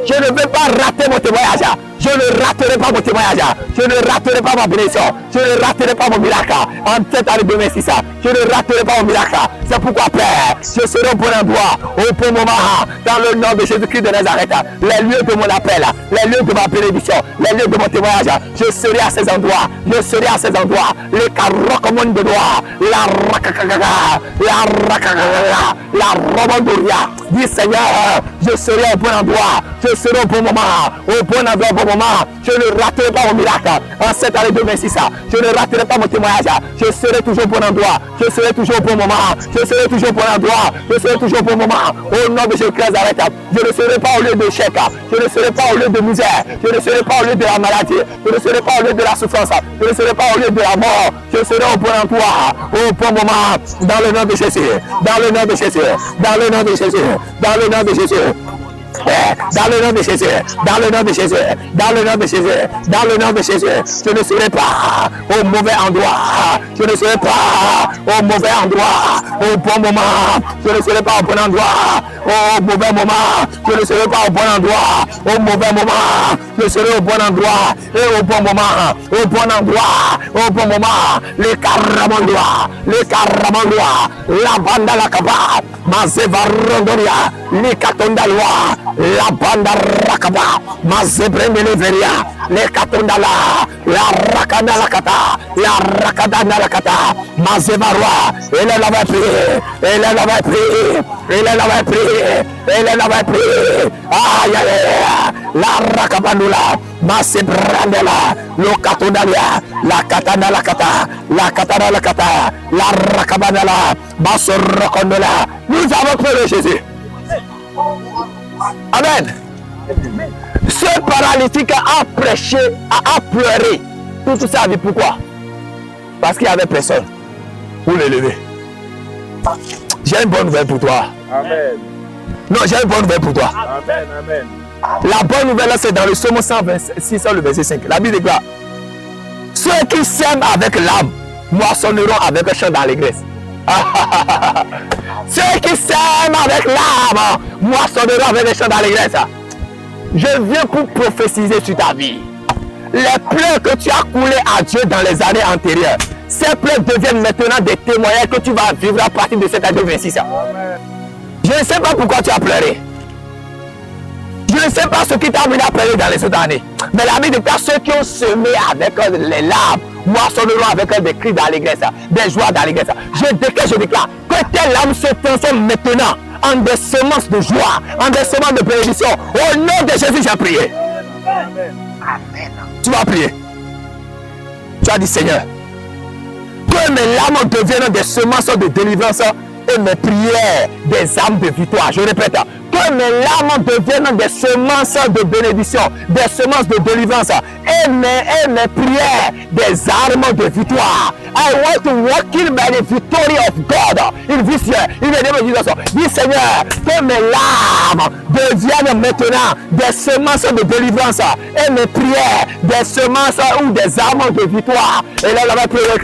Je ne veux pas rater mon témoignage. Je ne raterai pas mon témoignage. Je ne raterai pas ma bénédiction. Je ne raterai pas mon miracle. En cette année 2026, je ne raterai pas mon miracle. C'est pourquoi, Père, je serai au bon endroit, au bon moment, dans le nom de Jésus-Christ de Nazareth. Les lieux de mon appel, les lieux de ma bénédiction, les lieux de mon témoignage, je serai à ces endroits. Je serai à ces endroits. Les carocomones de droit, la rakakaka, la rakakaka, la romandoria. Dis, Seigneur, je serai au bon endroit. Je serai au bon moment, au bon endroit, au bon moment. Je ne raterai pas mon miracle. En cette année 2026, je ne raterai pas mon témoignage. Je serai toujours au bon endroit. Je serai toujours au bon moment. Je serai toujours au bon endroit. Je serai toujours au bon moment. Au nom de Jésus-Christ, je ne serai pas au lieu de chèque. Je ne serai pas au lieu de misère. Je ne serai pas au lieu de la maladie. Je ne serai pas au lieu de la souffrance. Je ne serai pas au lieu de la mort. Je serai au bon endroit, au bon moment. Dans le nom de Jésus. Dans le nom de Jésus. Dans le nom de Jésus. Dans le nom de Jésus. Dans le nom de Jésus, dans le nom de Jésus, dans le nom de Jésus, dans le nom de Jésus, je ne serai pas au mauvais endroit, je ne serai pas au mauvais endroit, au bon moment, je ne serai pas au bon endroit, au mauvais moment, je ne serai pas au bon endroit, au mauvais moment, je serai au bon endroit et au bon moment, au bon endroit, au bon moment, les caramandois, la bande à la capa, ma zevarondoria, les catondalois, la banda rakaba, ma zebrende leveria, les catondala, la rakanda la kata, la rakada la kata, ma zevarwa, elle l'avait pris, elle l'avait pris, elle l'avait pris, elle l'avait pris, aïe aïe, la rakabandula, ma zebrandela, le catondalia, la katana la kata, la katana la kata, la rakabandala, ma sorokondola. Nous avons pris de Jésus. Amen. Ce paralytique a prêché, a pleuré toute sa vie. Pourquoi? Parce qu'il n'y avait personne pour l'élever. J'ai une bonne nouvelle pour toi. Amen. Non, j'ai une bonne nouvelle pour toi. Amen. Amen. La bonne nouvelle, c'est dans le psaume 126, le verset 5. La Bible déclare: ceux qui s'aiment avec l'âme moissonneront avec un chant d'allégresse. Ceux qui s'aiment avec l'âme moissonneront avec un chant d'allégresse. Je viens pour prophétiser sur ta vie. Les pleurs que tu as coulés à Dieu dans les années antérieures, ces pleurs deviennent maintenant des témoignages que tu vas vivre à partir de cette année 2026. Je ne sais pas pourquoi tu as pleuré. Je Je ne sais pas ce qui t'a amené à pleurer dans les autres années. Mais la Bible déclare ceux qui ont semé avec les larmes, moissonneront avec des cris dans l'église, des joies dans l'église. Je déclare que tes larmes se transforment maintenant en des semences de joie, en des semences de bénédiction. Au nom de Jésus, j'ai prié. Amen. Tu vas prier. Tu as dit, Seigneur, que mes larmes deviennent des semences de délivrance et mes prières des armes de victoire. Je répète, que mes larmes deviennent des semences de bénédiction, des semences de délivrance et mes prières des armes de victoire. I want to walk in by the victory of God in this year. In the name of Jesus. Dis Seigneur, que mes larmes deviennent maintenant des semences de délivrance et mes prières des semences ou des armes de victoire. Et là, on va prier avec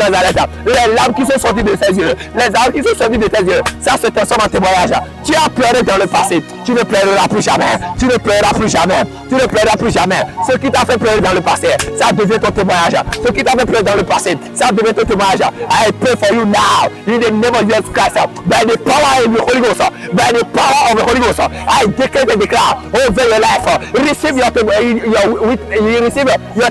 les larmes qui sont sorties de ses yeux, les larmes qui sont sorties de tes yeux, ça se transforme en témoignage. Tu as pleuré dans le passé, tu ne pleureras plus jamais, tu ne pleureras plus jamais, tu ne pleureras plus jamais. Ce qui t'a fait pleurer dans le passé, ça devient ton témoignage. Ce qui t'a fait pleurer dans le passé, ça devient ton témoignage. I pray for you now in the name of Jesus Christ, by the power of the Holy Ghost, by the power of the Holy Ghost. I declare and declare over your life. Receive your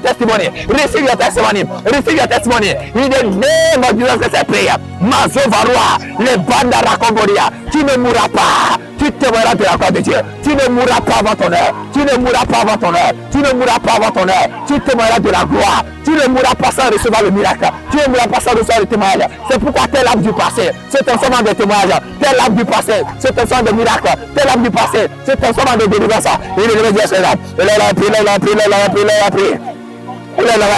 testimony. Receive your testimony. Receive your testimony. In the name of Jesus Christ, I pray. Mazovarua, les bandes raconboria. Tu ne mourras pas. Tu témoigneras de la gloire de Dieu. Tu ne mourras pas avant ton heure. Tu ne mourras pas avant ton heure. Tu ne mourras pas avant ton heure. Tu témoigneras de la gloire. Tu ne mourras pas sans recevoir le miracle. Tu ne mourras pas sans recevoir le témoignage. C'est pourquoi tes larmes du passé se transforment en des témoignages. Tes larmes du passé se transforment en des miracles. Tes larmes du passé se transforment en des délivrances. Et le Dieu est là. Il est là, il est là, il est là, il est là, il est là, il est là, il est là, il est là,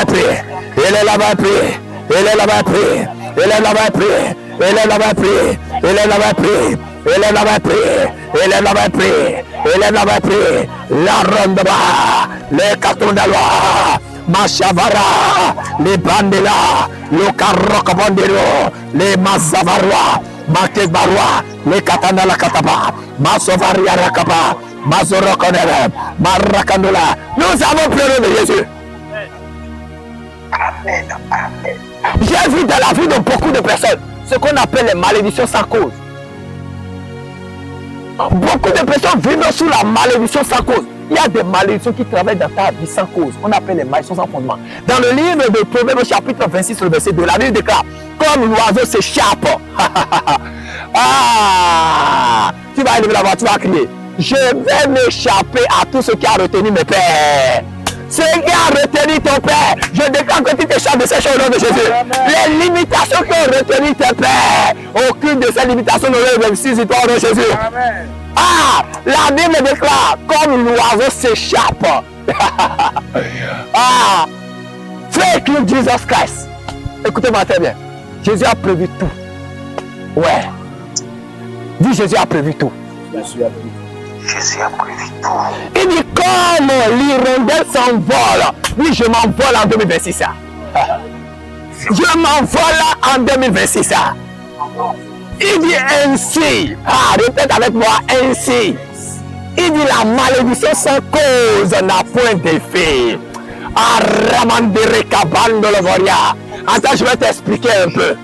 il est là, il est là, il est là, il est là, il est là, il est là, la ronde bas, les cartons d'alois, Machavara, les bandela, le carroc bandero, les mazavarois, Makebarois, les katana la kataba, Masovaria rakaba, Mazorokonere, Marakandola. Nous avons pleuré de Jésus. Amen. J'ai vu dans la vie de beaucoup de personnes ce qu'on appelle les malédictions sans cause. Beaucoup de personnes vivent sous la malédiction sans cause. Il y a des malédictions qui travaillent dans ta vie sans cause. On appelle les malédictions sans fondement. Dans le livre de Proverbes chapitre 26, le verset 2, la Bible déclare, comme l'oiseau s'échappe. Tu vas élever la voix, tu vas crier. Je vais m'échapper à tout ce qui a retenu mes pères. Ce qui a retenu ton père, je déclare que tu t'échappes de ces choses au nom de Jésus. Les limitations qui ont retenu tes pères, aucune de ces limitations n'aurait réussi sur toi au nom de Jésus. Amen. La Bible déclare, comme l'oiseau s'échappe. Fake you Jesus Christ. Écoutez-moi très bien. Jésus a prévu tout. Ouais. Dis Jésus a prévu tout. Jésus a prévu tout. Il dit comme l'hirondelle s'envole. Oui, je m'envole en 2026. Je m'envole en 2026. Il dit ainsi. Répète avec moi ainsi. Il dit la malédiction sans cause n'a point d'effet. Attends, je vais t'expliquer un peu.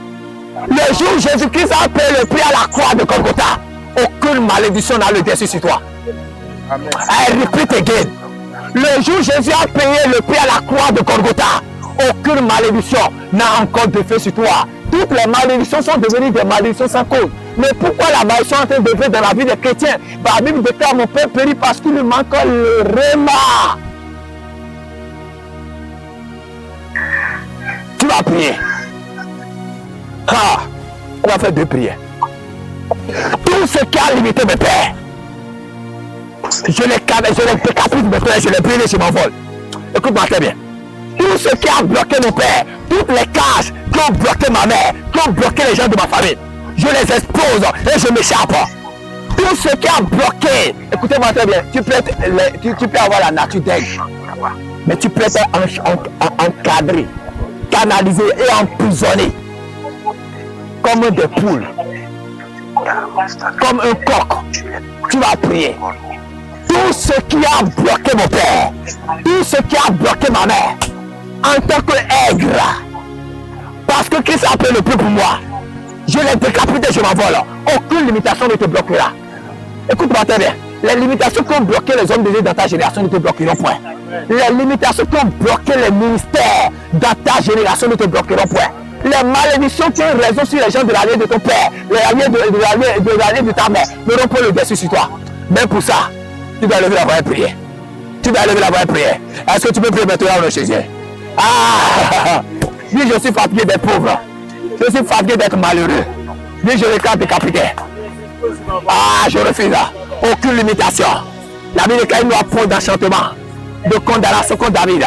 Le jour où Jésus-Christ a payé le prix à la croix de Golgotha, aucune malédiction n'a le dessus sur toi. Amen. I repeat again. Le jour où Jésus a payé le prix à la croix de Golgotha, aucune malédiction n'a encore d'effet sur toi. Toutes les malédictions sont devenues des malédictions sans cause. Mais pourquoi la malédiction est en train de devenir dans la vie des chrétiens? La Bible déclare mon père périt parce qu'il lui manque le rhéma. Tu vas prier. On va faire deux prières. Tout ce qui a limité mes pères, je les décapite mes pères, je les brise et je m'envole. Écoute-moi très bien. Tout ce qui a bloqué mon père, toutes les cages qui ont bloqué ma mère, qui ont bloqué les gens de ma famille, je les expose et je m'échappe. Tout ce qui a bloqué, écoutez-moi très bien, tu peux avoir la nature d'aigle, mais tu peux être encadré, canalisé et emprisonné comme des poules, comme un coq. Tu vas prier. Tout ce qui a bloqué mon père, tout ce qui a bloqué ma mère, en tant qu'aigre, parce que Christ a payé le prix pour moi, je les décapite et je m'envole. Aucune limitation ne te bloquera. Écoute-moi très bien. Les limitations qui ont bloqué les hommes de Dieu dans ta génération ne te bloqueront point. Les limitations qui ont bloqué les ministères dans ta génération ne te bloqueront point. Les malédictions qui ont raison sur les gens de l'allié de ton père, l'allié de ta mère, n'auront pas le dessus sur toi. Même pour ça, tu dois lever la voix et prier. Tu dois lever la voix et prier. Est-ce que tu peux prier maintenant au nom de Jésus? Ah! Dis, je suis fatigué d'être pauvre. Je suis fatigué d'être malheureux. Dis, je réclame décapité. Ah, je refuse. Aucune limitation. La Bible dit qu'il n'y a point d'enchantement, de condamnation contre David.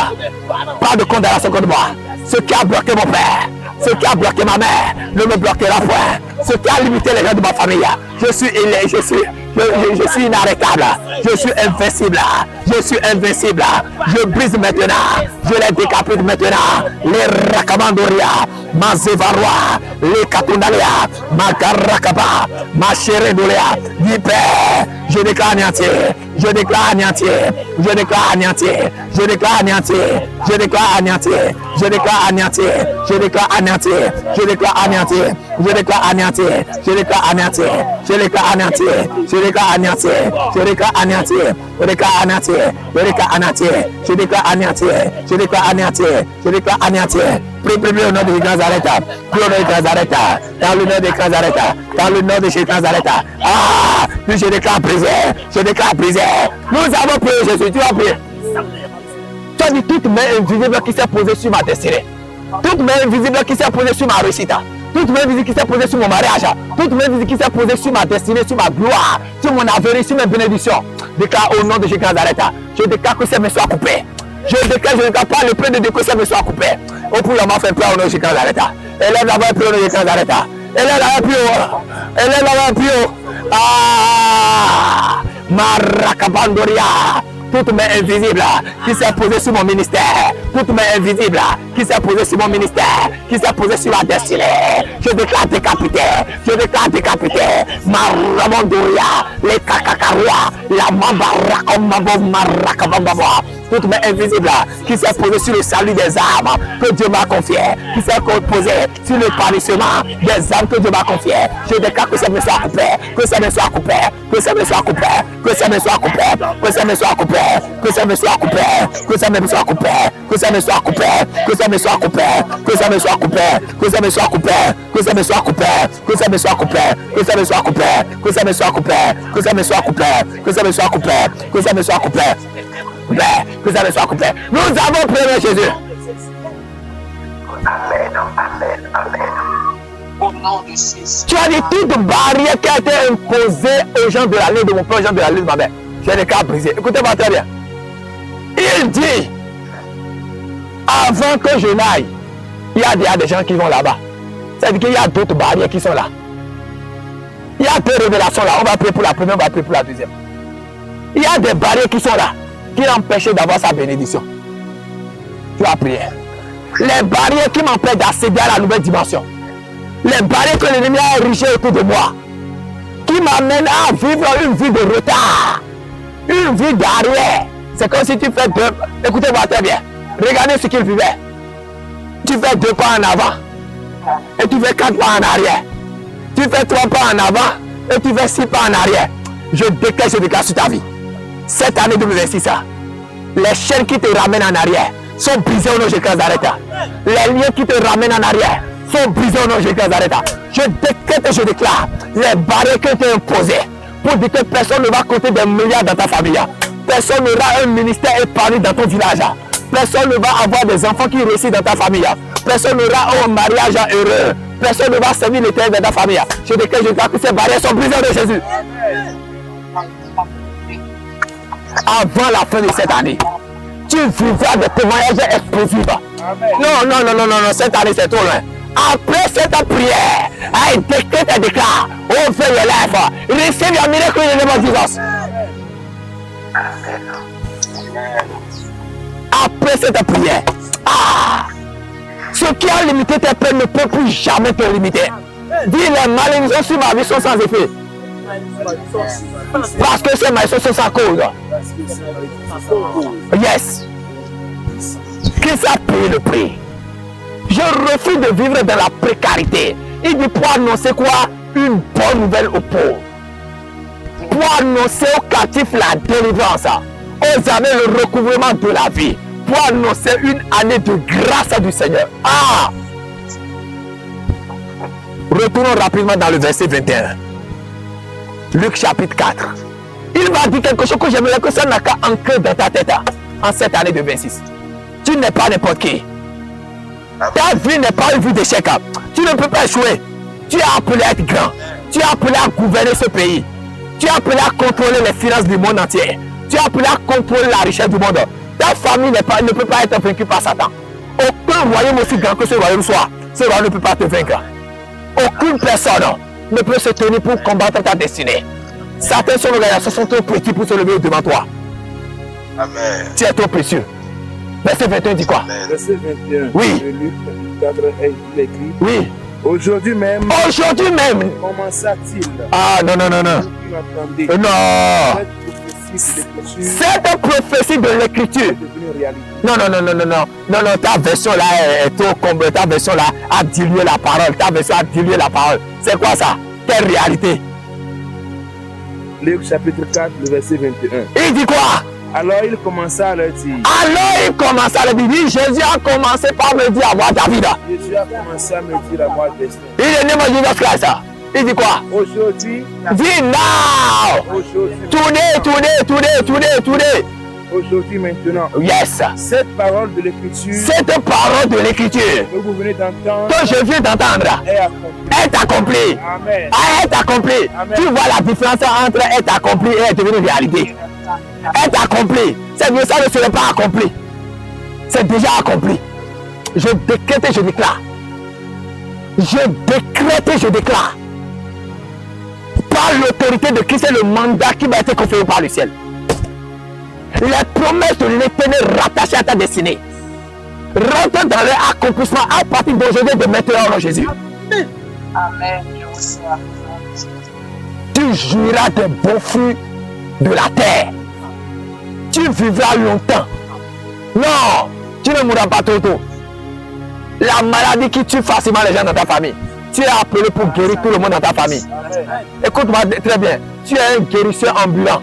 Pas de condamnation contre moi. Ce qui a bloqué mon père, ce qui a bloqué ma mère, ne me bloquera point. Ce qui a limité les gens de ma famille, je suis inarrêtable. Je suis invincible. Je suis invincible. Je brise maintenant. Je les décapite maintenant. Les Rakamandoria, ma Zevaroa, les Katundalia, ma Karakaba, ma Chérédolia. Dis Père, je déclare anéantir. Je déclare anéantir. Je déclare anéantir. Je déclare anéantir. Je déclare anéantir. Je déclare anéantir. Je déclare anéantir. Je déclare anéantir. Je déclare anéantir. Je déclare anéantir. Je déclare anéantir. Je déclare anéantir. Je déclare anéantir. Je déclare anéantir. Je déclare anéantir. Je déclare anéantir. Je déclare anéantir. Je déclare anéantir. Prie au nom de Nazareth. Prie au nom de Nazareth. Dans le nom de Nazareth. Dans le nom de Jésus Nazareth. Ah! Je déclare brisé. Je déclare brisé. Nous avons prié Jésus. Tu vas prier. Tu as dit toute main invisible qui s'est posée sur ma destinée. Toute main invisible qui s'est posée sur ma réussite. Toute main invisible qui s'est posée sur mon mariage. Toute main invisible qui s'est posée sur ma destinée, sur ma gloire, sur mon avenir, sur mes bénédictions. Déclare au nom de Jésus Nazareth. Je déclare que ces mains soient coupées. Je déclare pas le près de Dieu que ces mains soient coupées. Oh, pour l'amour fait peur au nom de Jésus Nazareth. Élève la voix plus haut au nom de Jésus Nazareth. Élève la voix plus haut. Élève la voix plus haut. Ah! Marakabandoria. Toute main invisible qui s'est posée sur mon ministère, toute main invisible qui s'est posée sur mon ministère, qui s'est posée sur la destinée, je déclare décapité, je déclare décapité, Maramondoria, les Kakakaroua, la Mambarakomabo, Marakabambabo, toute main invisible qui s'est posée sur le salut des âmes que Dieu m'a confié, qui s'est posée sur le parissement des âmes que Dieu m'a confié, je déclare que ça me soit coupé, que ça me soit coupé, que ça me soit coupé, que ça me soit coupé, que ça me soit coupé. Que ça me soit coupé, que ça me soit coupé, que ça me soit coupé, que ça me soit coupé, que ça me soit coupé, que ça me soit coupé, que ça me soit coupé, que ça me soit coupé, que ça me soit coupé, que ça me soit coupé, que ça me soit coupé, que ça me soit coupé, que ça me soit coupé, que ça me soit coupé. Nous avons prié Jésus. Amen, amen, amen. Au nom de Jésus. Tu as dit toute barrière qui a été imposée aux gens de la ligne de mon père, aux gens de la ligne de ma mère. J'ai les cas brisés. Écoutez-moi très bien. Il dit, avant que je n'aille, il y a des gens qui vont là-bas. C'est-à-dire qu'il y a d'autres barrières qui sont là. Il y a deux révélations là. On va prier pour la première, on va prier pour la deuxième. Il y a des barrières qui sont là, qui l'empêchent d'avoir sa bénédiction. Tu vas prier. Les barrières qui m'empêchent d'accéder à la nouvelle dimension. Les barrières que l'ennemi a érigées autour de moi. Qui m'amènent à vivre une vie de retard. Une vie d'arrière. C'est comme si tu fais deux. Écoutez-moi très bien. Regardez ce qu'il vivait. Tu fais 2 pas en avant. Et tu fais 4 pas en arrière. Tu fais 3 pas en avant. Et tu fais 6 pas en arrière. Je déclare sur ta vie. Cette année 2026, les chaînes qui te ramènent en arrière sont brisées au nom de Jésus Nazareth. Les liens qui te ramènent en arrière sont brisés au nom de Jésus Nazareth. Je décrète et je déclare les barrières qui ont été imposées pour dire que personne ne va compter des milliards dans ta famille. Personne n'aura un ministère épargné dans ton village. Personne ne va avoir des enfants qui réussissent dans ta famille. Personne n'aura un mariage heureux. Personne ne va servir l'Éternel dans ta famille. Je déclare que ces barrières sont brisées au nom de Jésus. Avant la fin de cette année, tu vivras des témoignages explosifs. Non, cette année c'est trop loin. Après cette prière, décrète et déclare, ouvre les lèvres, recevez un miracle de l'évangile. Après cette prière, ce qui a limité tes peines ne peut plus jamais te limiter. Dis les malédictions sur ma vie sont sans effet. Parce que ces malédictions sont sans cause. Yes. Qui s'est payé le prix? Je refuse de vivre dans la précarité. Il dit pour annoncer quoi? Une bonne nouvelle aux pauvres. pour annoncer aux captifs la délivrance, aux âmes le recouvrement de la vie, pour annoncer une année de grâce du Seigneur. Ah! Retournons rapidement dans le verset 21. Luc chapitre 4. Il va dire quelque chose que j'aimerais que ça n'a qu'à ancrer dans ta tête en cette année de 26. Tu n'es pas n'importe qui. Ta vie n'est pas une vie d'échec. Tu ne peux pas échouer. Tu es appelé à être grand. Tu es appelé à gouverner ce pays. Tu es appelé à contrôler les finances du monde entier. Tu es appelé à contrôler la richesse du monde. Ta famille ne peut pas être vaincue par Satan. Aucun royaume aussi grand que ce royaume soit, ce royaume ne peut pas te vaincre. Aucune personne ne peut se tenir pour combattre ta destinée. Certaines sont organisations sont trop petits pour se lever devant toi. Amen. Tu es trop précieux. Verset 21 dit quoi? Verset 21. Oui. De Luc 4 il écrit. Oui. Aujourd'hui même. Aujourd'hui même. Commença-t-il. Ah non, non, non, non. Non. Cette prophétie de l'écriture. Non, non, non, non, non, non. Non, non, ta version là est trop comble. Ta version là a dilué la parole. Ta version a dilué la parole. C'est quoi ça? Quelle réalité? Luc chapitre 4, le verset 21. Il dit quoi? Alors il commença à leur dire. Alors il commença à leur dire. Jésus a commencé par me dire à moi David. Jésus a commencé à me dire à moi destin. Il est né de Jesus Christ. Il dit quoi? Aujourd'hui. Dis now. Aujourd'hui. Today. Aujourd'hui maintenant. Yes. Cette parole de l'écriture. Cette parole de l'écriture. Que vous venez d'entendre. Que je viens d'entendre. Est accomplie. Amen. Est accomplie. Tu vois la différence entre être accompli et être devenu réalité. Être accompli. C'est mieux, ça ne serait pas accompli. C'est déjà accompli. Je décrète et je déclare. Je décrète et je déclare. Par l'autorité de Christ et le mandat qui m'a été conféré par le ciel. Les promesses de l'éternel rattachées à ta destinée. Rentre dans leur accomplissement à partir d'aujourd'hui de maintenant au nom de Jésus. Amen. Tu jouiras des bons fruits de la terre. Tu vivras longtemps. Non, tu ne mourras pas trop tôt. La maladie qui tue facilement les gens dans ta famille. Tu es appelé pour guérir tout le monde dans ta famille. Écoute-moi très bien. Tu es un guérisseur ambulant.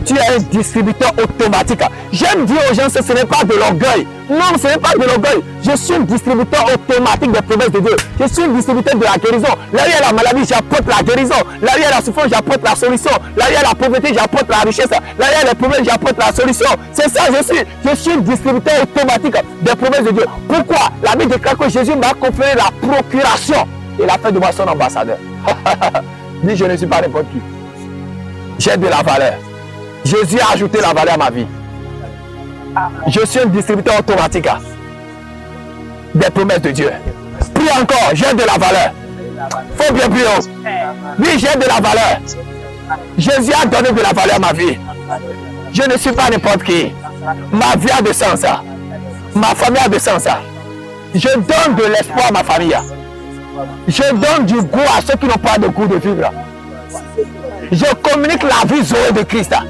Tu es un distributeur automatique. J'aime dire aux gens que ce n'est pas de l'orgueil. Non, ce n'est pas de l'orgueil. Je suis un distributeur automatique des promesses de Dieu. Je suis un distributeur de la guérison. Là où il y a la maladie, j'apporte la guérison. Là où il y a la souffrance, j'apporte la solution. Là où il y a la pauvreté, j'apporte la richesse. Là où il y a les problèmes, j'apporte la solution. C'est ça, je suis un distributeur automatique des promesses de Dieu. Pourquoi? La Bible déclare que Jésus m'a conféré la procuration. Il a fait de moi son ambassadeur. Dis, je ne suis pas n'importe qui. J'ai de la valeur. Jésus a ajouté la valeur à ma vie. Je suis un distributeur automatique des promesses de Dieu. Prie encore, j'ai de la valeur. Faut bien prier. Oui, j'ai de la valeur. Jésus a donné de la valeur à ma vie. Je ne suis pas n'importe qui. Ma vie a de sens. Ma famille a de sens. Je donne de l'espoir à ma famille. Je donne du goût à ceux qui n'ont pas de goût de vivre. Je communique la vie zoé de Christ. Là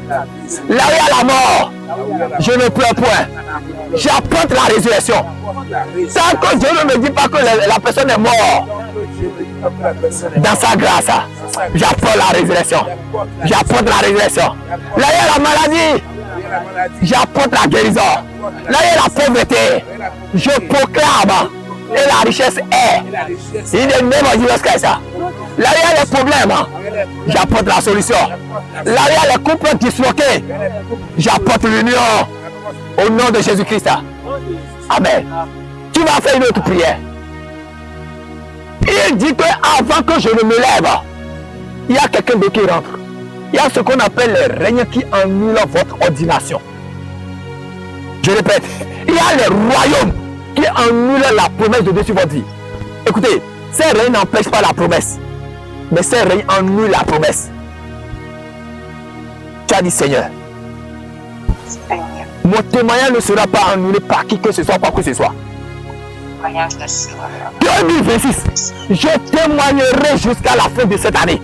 où il y a la mort, je ne pleure point. J'apporte la résurrection. Tant que Dieu ne me dit pas que la personne est morte, dans sa grâce, j'apporte la résurrection. J'apporte la résurrection. Là où il y a la maladie, j'apporte la guérison. Là où il y a la pauvreté, je proclame. Et la richesse est. Il est même en Jesus Christ. Là où il y a les problèmes, j'apporte la solution. Là où il y a les couples disloqués, j'apporte l'union. Au nom de Jésus-Christ. Amen. Tu vas faire une autre prière. Il dit que avant que je ne me lève, il y a quelqu'un d'autre qui rentre. Il y a ce qu'on appelle les règnes qui annulent votre ordination. Je répète, il y a les royaumes qui annule la promesse de Dieu sur votre vie. Écoutez, ces règnes n'empêchent pas la promesse, mais ces règnes annulent la promesse. Tu as dit, Seigneur, mon témoignage ne sera pas annulé par qui que ce soit, quoi que ce soit. 2026, je témoignerai jusqu'à la fin de cette année.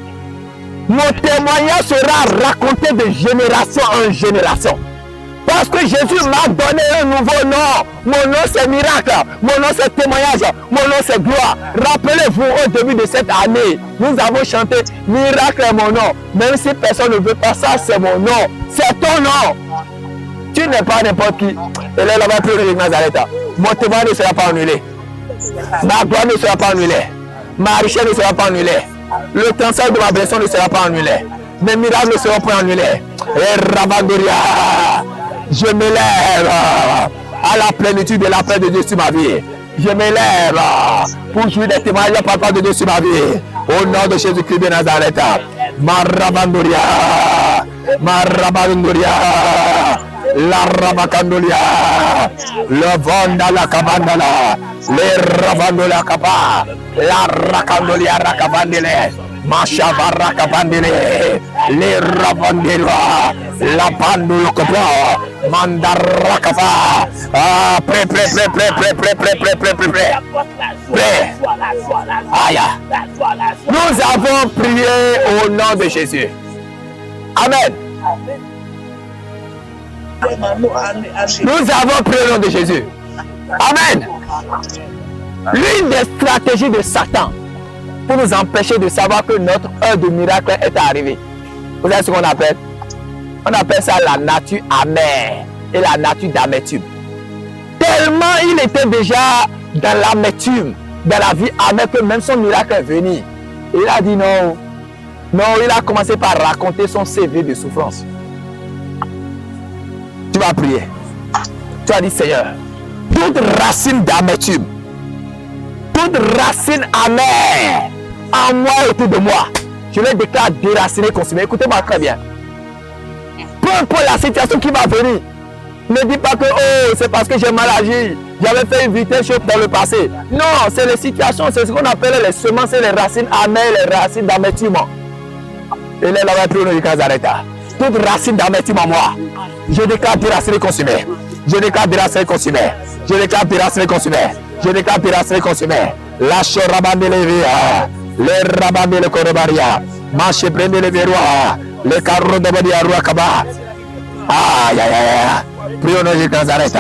Mon témoignage sera raconté de génération en génération. Parce que Jésus m'a donné un nouveau nom. Mon nom c'est miracle. Mon nom c'est témoignage. Mon nom c'est gloire. Rappelez-vous au début de cette année, nous avons chanté miracle est mon nom. Même si personne ne veut pas ça, c'est mon nom. C'est ton nom. Tu n'es pas n'importe qui. Et là, là-bas, plus de Nazareth. Mon témoignage ne sera pas annulé. Ma gloire ne sera pas annulée. Ma richesse ne sera pas annulée. Le transfert de ma blessure ne sera pas annulé. Mes miracles ne seront pas annulés. Et Rabandoria, je m'élève à la plénitude de la paix de Dieu sur ma vie. Je m'élève pour jouir des témoignages par rapport de Dieu sur ma vie. Au nom de Jésus-Christ de Nazareth. Marabandoria, Marabandoria, la Rabacandolia, le Vonda la Cabandala, les Rabandola Capa, la Racandolia Racabandele, Machava Racabandele, les Rabandeloa, la Bandolo Copa, Mandaracava, prêt. Aïe. Nous avons prié au nom de Jésus. Amen. Nous avons prié au nom de Jésus. Amen. L'une des stratégies de Satan pour nous empêcher de savoir que notre heure de miracle est arrivée. Vous savez ce qu'on appelle? On appelle ça la nature amère et la nature d'amertume. Tellement il était déjà dans l'amertume, dans la vie amère, que même son miracle est venu. Et il a dit non. Non, il a commencé par raconter son CV de souffrance. Tu vas prier. Tu as dit Seigneur, toute racine d'amertume, toute racine amère en moi et autour de moi, je les déclare déracinée, consumée. Écoutez-moi très bien. Peu importe la situation qui va venir, ne dis pas que oh, c'est parce que j'ai mal agi, j'avais fait une vitesse chaude dans le passé. Non, c'est les situations, c'est ce qu'on appelle les semences et les racines amères, les racines d'amertume. Et là, la prière de Nazareth. Toute racine d'amertume en moi, je déclare déracinée, consumée. Je déclare déracinée, consumée. Je déclare déracinée, consumée. Je déclare déracinée, consumée. Lâche rabandé les rabandé le corobaria. Marche prendre les verrois. Les carreaux de Badia Ruakaba. Aïe, aïe, aïe. Prions de Nazareth.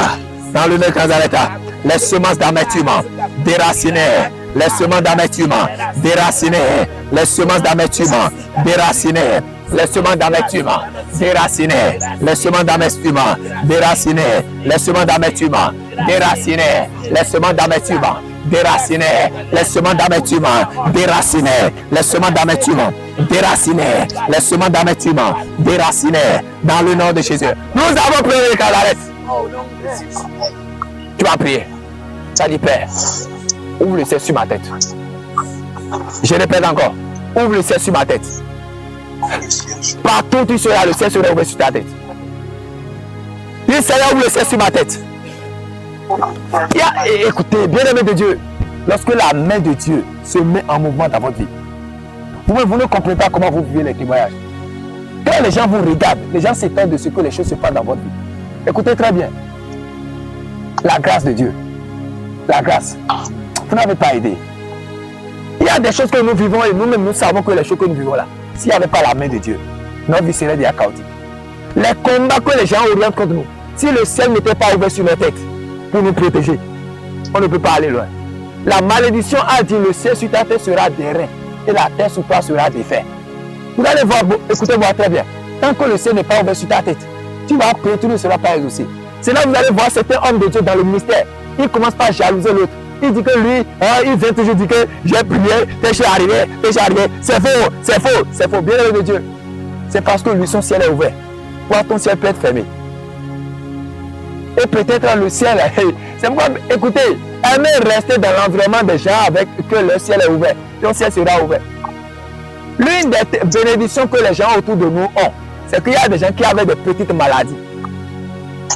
Dans le nom de Nazareth. Les semences d'amertume déracinées. Les semences d'amertume déracinées. Les semences d'amertume déracinées. Les semences d'amertume déracinées. Les semences d'amertume déracinées. Les semences d'amertume déracinées. Les semences d'amertume déracinées. Les semences d'amertume déracinées. Les semences d'amertume déracinées. Les semences d'amertume déracinées. Dans le nom de Jésus. Nous avons prié le Nazareth. Tu vas prier. Ça dit Père, ouvre le ciel sur ma tête. Je répète encore. Ouvre le ciel sur ma tête. Partout où tu seras, le ciel sera ouvert sur ta tête. Le Seigneur ouvre le ciel sur ma tête. Écoutez, bien-aimé de Dieu, lorsque la main de Dieu se met en mouvement dans votre vie, vous ne comprenez pas comment vous vivez les témoignages. Quand les gens vous regardent, les gens s'étonnent de ce que les choses se passent dans votre vie. Écoutez très bien. La grâce de Dieu. La grâce. Vous n'avez pas aidé. Il y a des choses que nous vivons et nous-mêmes nous savons que les choses que nous vivons là, s'il n'y avait pas la main de Dieu, notre vie serait déjà chaotique. Les combats que les gens orientent contre nous, si le ciel n'était pas ouvert sur nos têtes pour nous protéger, on ne peut pas aller loin. La malédiction a dit le ciel sur ta tête sera des reins et la terre sous toi sera des fers. Vous allez voir, écoutez-moi très bien. Tant que le ciel n'est pas ouvert sur ta tête, tu vas prier, tu ne seras pas exaucé. C'est là que vous allez voir certains hommes de Dieu dans le ministère. Il commence par jalouser l'autre. Il dit que lui, il vient toujours dire que j'ai prié, que je suis arrivé, C'est faux, c'est faux, c'est faux. Bien aimé de Dieu. C'est parce que lui, son ciel est ouvert. Toi, ton ciel peut être fermé. Et peut-être le ciel, c'est pourquoi, écoutez, aimez rester dans l'environnement des gens avec que le ciel est ouvert. Ton ciel sera ouvert. L'une des bénédictions que les gens autour de nous ont, c'est qu'il y a des gens qui avaient de petites maladies.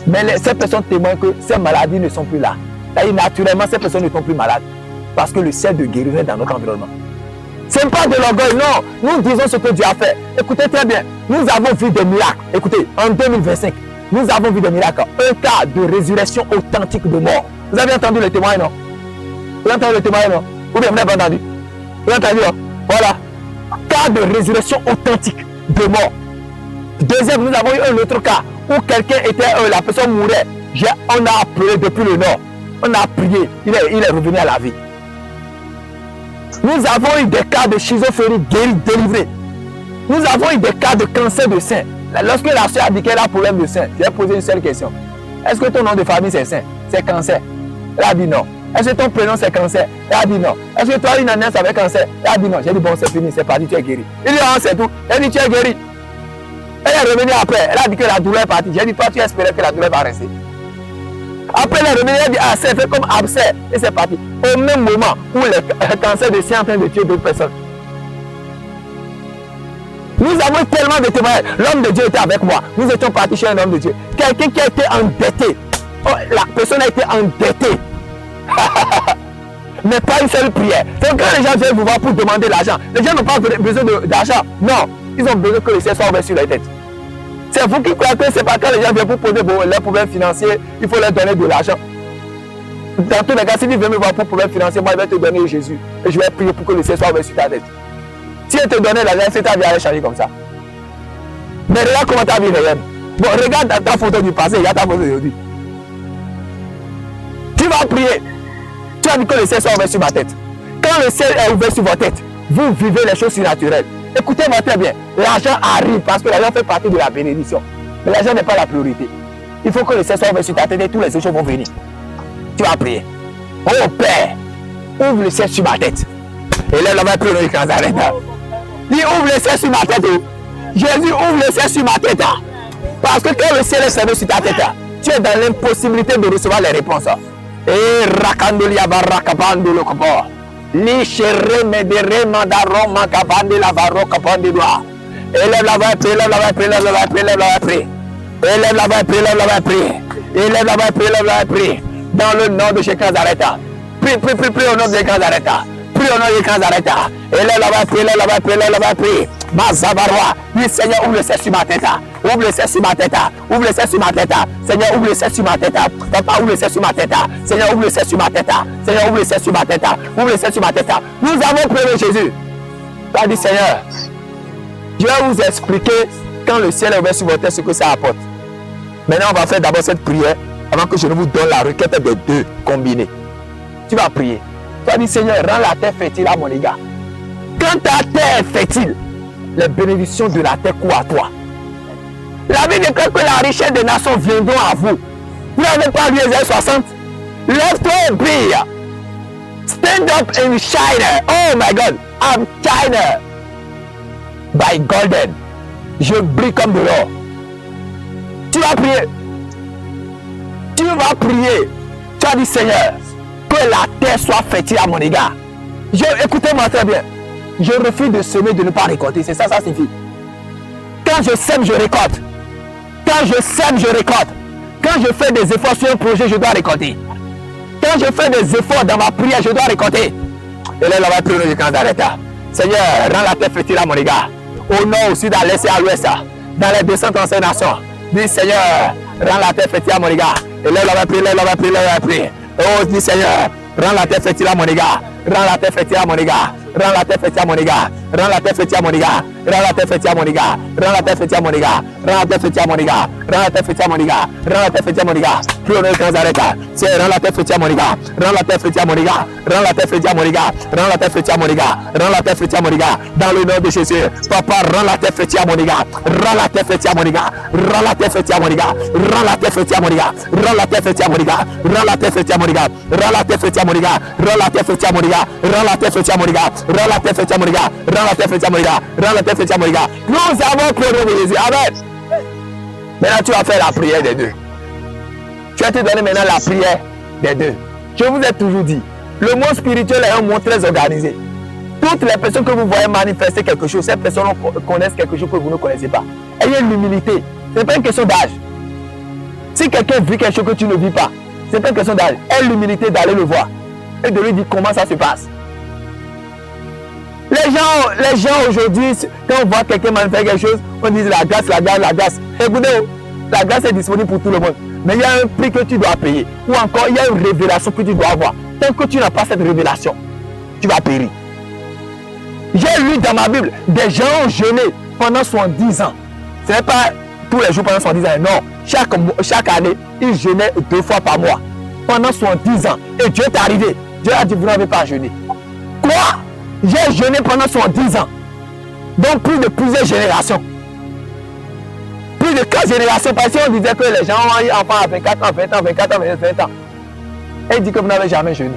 Mais ces personnes témoignent que ces maladies ne sont plus là. C'est-à-dire, naturellement, ces personnes ne sont plus malades. Parce que le ciel de guérison est dans notre environnement. Ce n'est pas de l'orgueil, non. Nous disons ce que Dieu a fait. Écoutez très bien. Nous avons vu des miracles. Écoutez, en 2025, nous avons vu des miracles. Un cas de résurrection authentique de mort. Vous avez entendu le témoin, non? Vous avez entendu le témoin, non? Ou bien vous n'avez pas entendu? Vous avez entendu, non? Voilà. Cas de résurrection authentique de mort. Deuxième, nous avons eu un autre cas où quelqu'un était, la personne mourait, on a appelé depuis le nord, on a prié, il est revenu à la vie. Nous avons eu des cas de schizophrénie guéris, délivrés. Nous avons eu des cas de cancer de sein. Lorsque la soeur a dit qu'elle a un problème de sein, j'ai posé une seule question. Est-ce que ton nom de famille c'est sein? C'est cancer? Elle a dit non. Est-ce que ton prénom c'est cancer? Elle a dit non. Est-ce que tu as une naissance avec cancer? Elle a dit non. J'ai dit bon, c'est fini, c'est parti, tu es guéri. Il dit ah, c'est tout. Elle dit tu es guéri. Elle est revenue après. Elle a dit que la douleur est partie. J'ai dit toi, tu espérais que la douleur va rester. Après, elle est revenue. Elle a dit ah, c'est fait comme abcès. Et c'est parti. Au même moment où le cancer de sein est en train de tuer d'autres personnes. Nous avons tellement de témoignages. L'homme de Dieu était avec moi. Nous étions partis chez un homme de Dieu. Quelqu'un qui a été endetté. Oh, la personne a été endettée. Mais pas une seule prière. Donc quand les gens viennent vous voir pour demander l'argent, les gens n'ont pas besoin d'argent. Non, ils ont besoin que le ciel soit ouvert sur leur tête. C'est vous qui croyez que c'est pas quand les gens viennent pour poser leurs problèmes financiers, il faut leur donner de l'argent. Dans tous les cas, si tu viens me voir pour problème financier, moi je vais te donner Jésus. Et je vais prier pour que le ciel soit ouvert sur ta tête. Si elle te donnait l'argent, c'est ta vie allait changer comme ça. Mais regarde comment ta vie réelle. Bon, regarde ta photo du passé, il y a ta photo d'aujourd'hui. Tu vas prier. Tu as dit que le ciel soit ouvert sur ma tête. Quand le ciel est ouvert sur votre tête, vous vivez les choses surnaturelles. Écoutez-moi très bien. L'argent arrive parce que l'argent fait partie de la bénédiction. Mais l'argent n'est pas la priorité. Il faut que le ciel soit ouvert sur ta tête et tous les autres choses vont venir. Tu vas prier. Oh Père, ouvre le ciel sur ma tête. Et là, on va prier quand ça arrête. Il ouvre le ciel sur ma tête. Jésus ouvre le ciel sur ma tête. Parce que quand le ciel est fermé sur ta tête, tu es dans l'impossibilité de recevoir les réponses. Et rakandolia barakabando le kopo. Li chere medere mandaro makabande la varoka bande doa. Élève la voix, élève la voix, élève la voix, élève la voix, élève la voix, élève la voix, élève la voix, élève la voix. Dans le nom de Jésus Nazareth. Prie au nom de Jésus Nazareth. Prie au nom de Jésus Nazareth. Élève la voix, élève la voix, élève la voix. Mazabarwa, dis Seigneur, ouvre le ciel sur ma tête. Ouvre le ciel sur ma tête. Ouvre le ciel sur ma tête. Seigneur, ouvre le ciel sur ma tête. Papa, ouvre le ciel sur ma tête. Seigneur, ouvre le ciel sur ma tête. Seigneur, ouvre le ciel sur ma tête. Ouvre le ciel sur ma tête. Nous avons prié Jésus. Tu as dit Seigneur, je vais vous expliquer quand le ciel est ouvert sur votre tête ce que ça apporte. Maintenant, on va faire d'abord cette prière avant que je ne vous donne la requête des deux combinés. Tu vas prier. Tu as dit Seigneur, rends la terre fertile à mon égard. Quand ta terre est fertile, les bénédictions de la terre courent à toi. La Bible déclare que la richesse des nations viendront à vous. Vous n'avez pas lu Ésaïe 60. Lève-toi et brille. Stand up and shine. Oh my God, I'm shiner by golden. Je brille comme de l'or. Tu vas prier. Tu vas prier. Tu as dit Seigneur, que la terre soit fertile à mon égard. Écoutez-moi très bien. Je refuse de semer, de ne pas récolter. C'est ça, ça signifie. Quand je sème, je récolte. Quand je sème, je récolte. Quand je fais des efforts sur un projet, je dois récolter. Quand je fais des efforts dans ma prière, je dois récolter. Et là, on va prier le camp d'arrêt. Seigneur, rends la terre fertile à mon égard. Au nord, au sud, à l'est et à l'ouest. Dans les 235 nations. Dis Seigneur, rends la terre fertile à mon égard. Et là, on va prier, là, on va prier, là, on va prier. Oh, dis Seigneur, rends la terre fertile à mon égard. Rends la terre fertile à mon égard. Rends la terre fertile à mon égard. Rends la terre fertile à mon égard. Rends la terre fertile à mon égard. Rends la terre fertile à mon égard. Rends la terre fertile à mon égard. Rends la terre fertile à mon égard. Rends la terre fertile à mon égard. Plus on est quand arrête. C'est rends la terre fertile à mon égard. Rends la terre fertile à mon égard. Rends la terre fertile à mon égard. Rends la terre fertile à mon égard. Rends la terre fertile à mon égard. Dans le nom de Jésus. Papa, rends la terre fertile à mon égard. Rends la terre fertile à mon égard. Rends la terre fertile à mon égard. Rends la terre fertile à mon égard. Rends la terre fertile à mon égard. Rends la terre fertile à mon égard. Rends la terre fertile à mon égard. Rends la terre fertile à mon égard. Rends la terre fertile à mon égard. Rends la terre fertile à mon égard. Rends la terre fertile à mon égard. Rends la terre fertile à mon égard. Nous avons prié au nom de Jésus. Amen. Maintenant, tu vas faire la prière des deux. Tu vas te donner maintenant la prière des deux. Je vous ai toujours dit, le monde spirituel est un monde très organisé. Toutes les personnes que vous voyez manifester quelque chose, ces personnes connaissent quelque chose que vous ne connaissez pas. Ayez l'humilité. Ce n'est pas une question d'âge. Si quelqu'un vit quelque chose que tu ne vis pas, ce n'est pas une question d'âge. Aie l'humilité d'aller le voir et de lui dire comment ça se passe. Les gens aujourd'hui, quand on voit quelqu'un manifester quelque chose, on dit la grâce, la grâce, la grâce. Écoutez, la grâce est disponible pour tout le monde. Mais il y a un prix que tu dois payer. Ou encore, il y a une révélation que tu dois avoir. Tant que tu n'as pas cette révélation, tu vas périr. J'ai lu dans ma Bible, des gens ont jeûné pendant 70 ans. Ce n'est pas tous les jours pendant 70 ans. Non, chaque année, il jeûnait 2 fois par mois. Pendant 70 ans. Et Dieu est arrivé. Dieu a dit, vous n'avez pas jeûné. Quoi? J'ai jeûné pendant 70 ans. Donc plus de plusieurs générations. Plus de 4 générations. Parce qu'on disait que les gens ont eu enfants à 24 ans, 20 ans, 24 ans, 20 ans. Et il dit que vous n'avez jamais jeûné.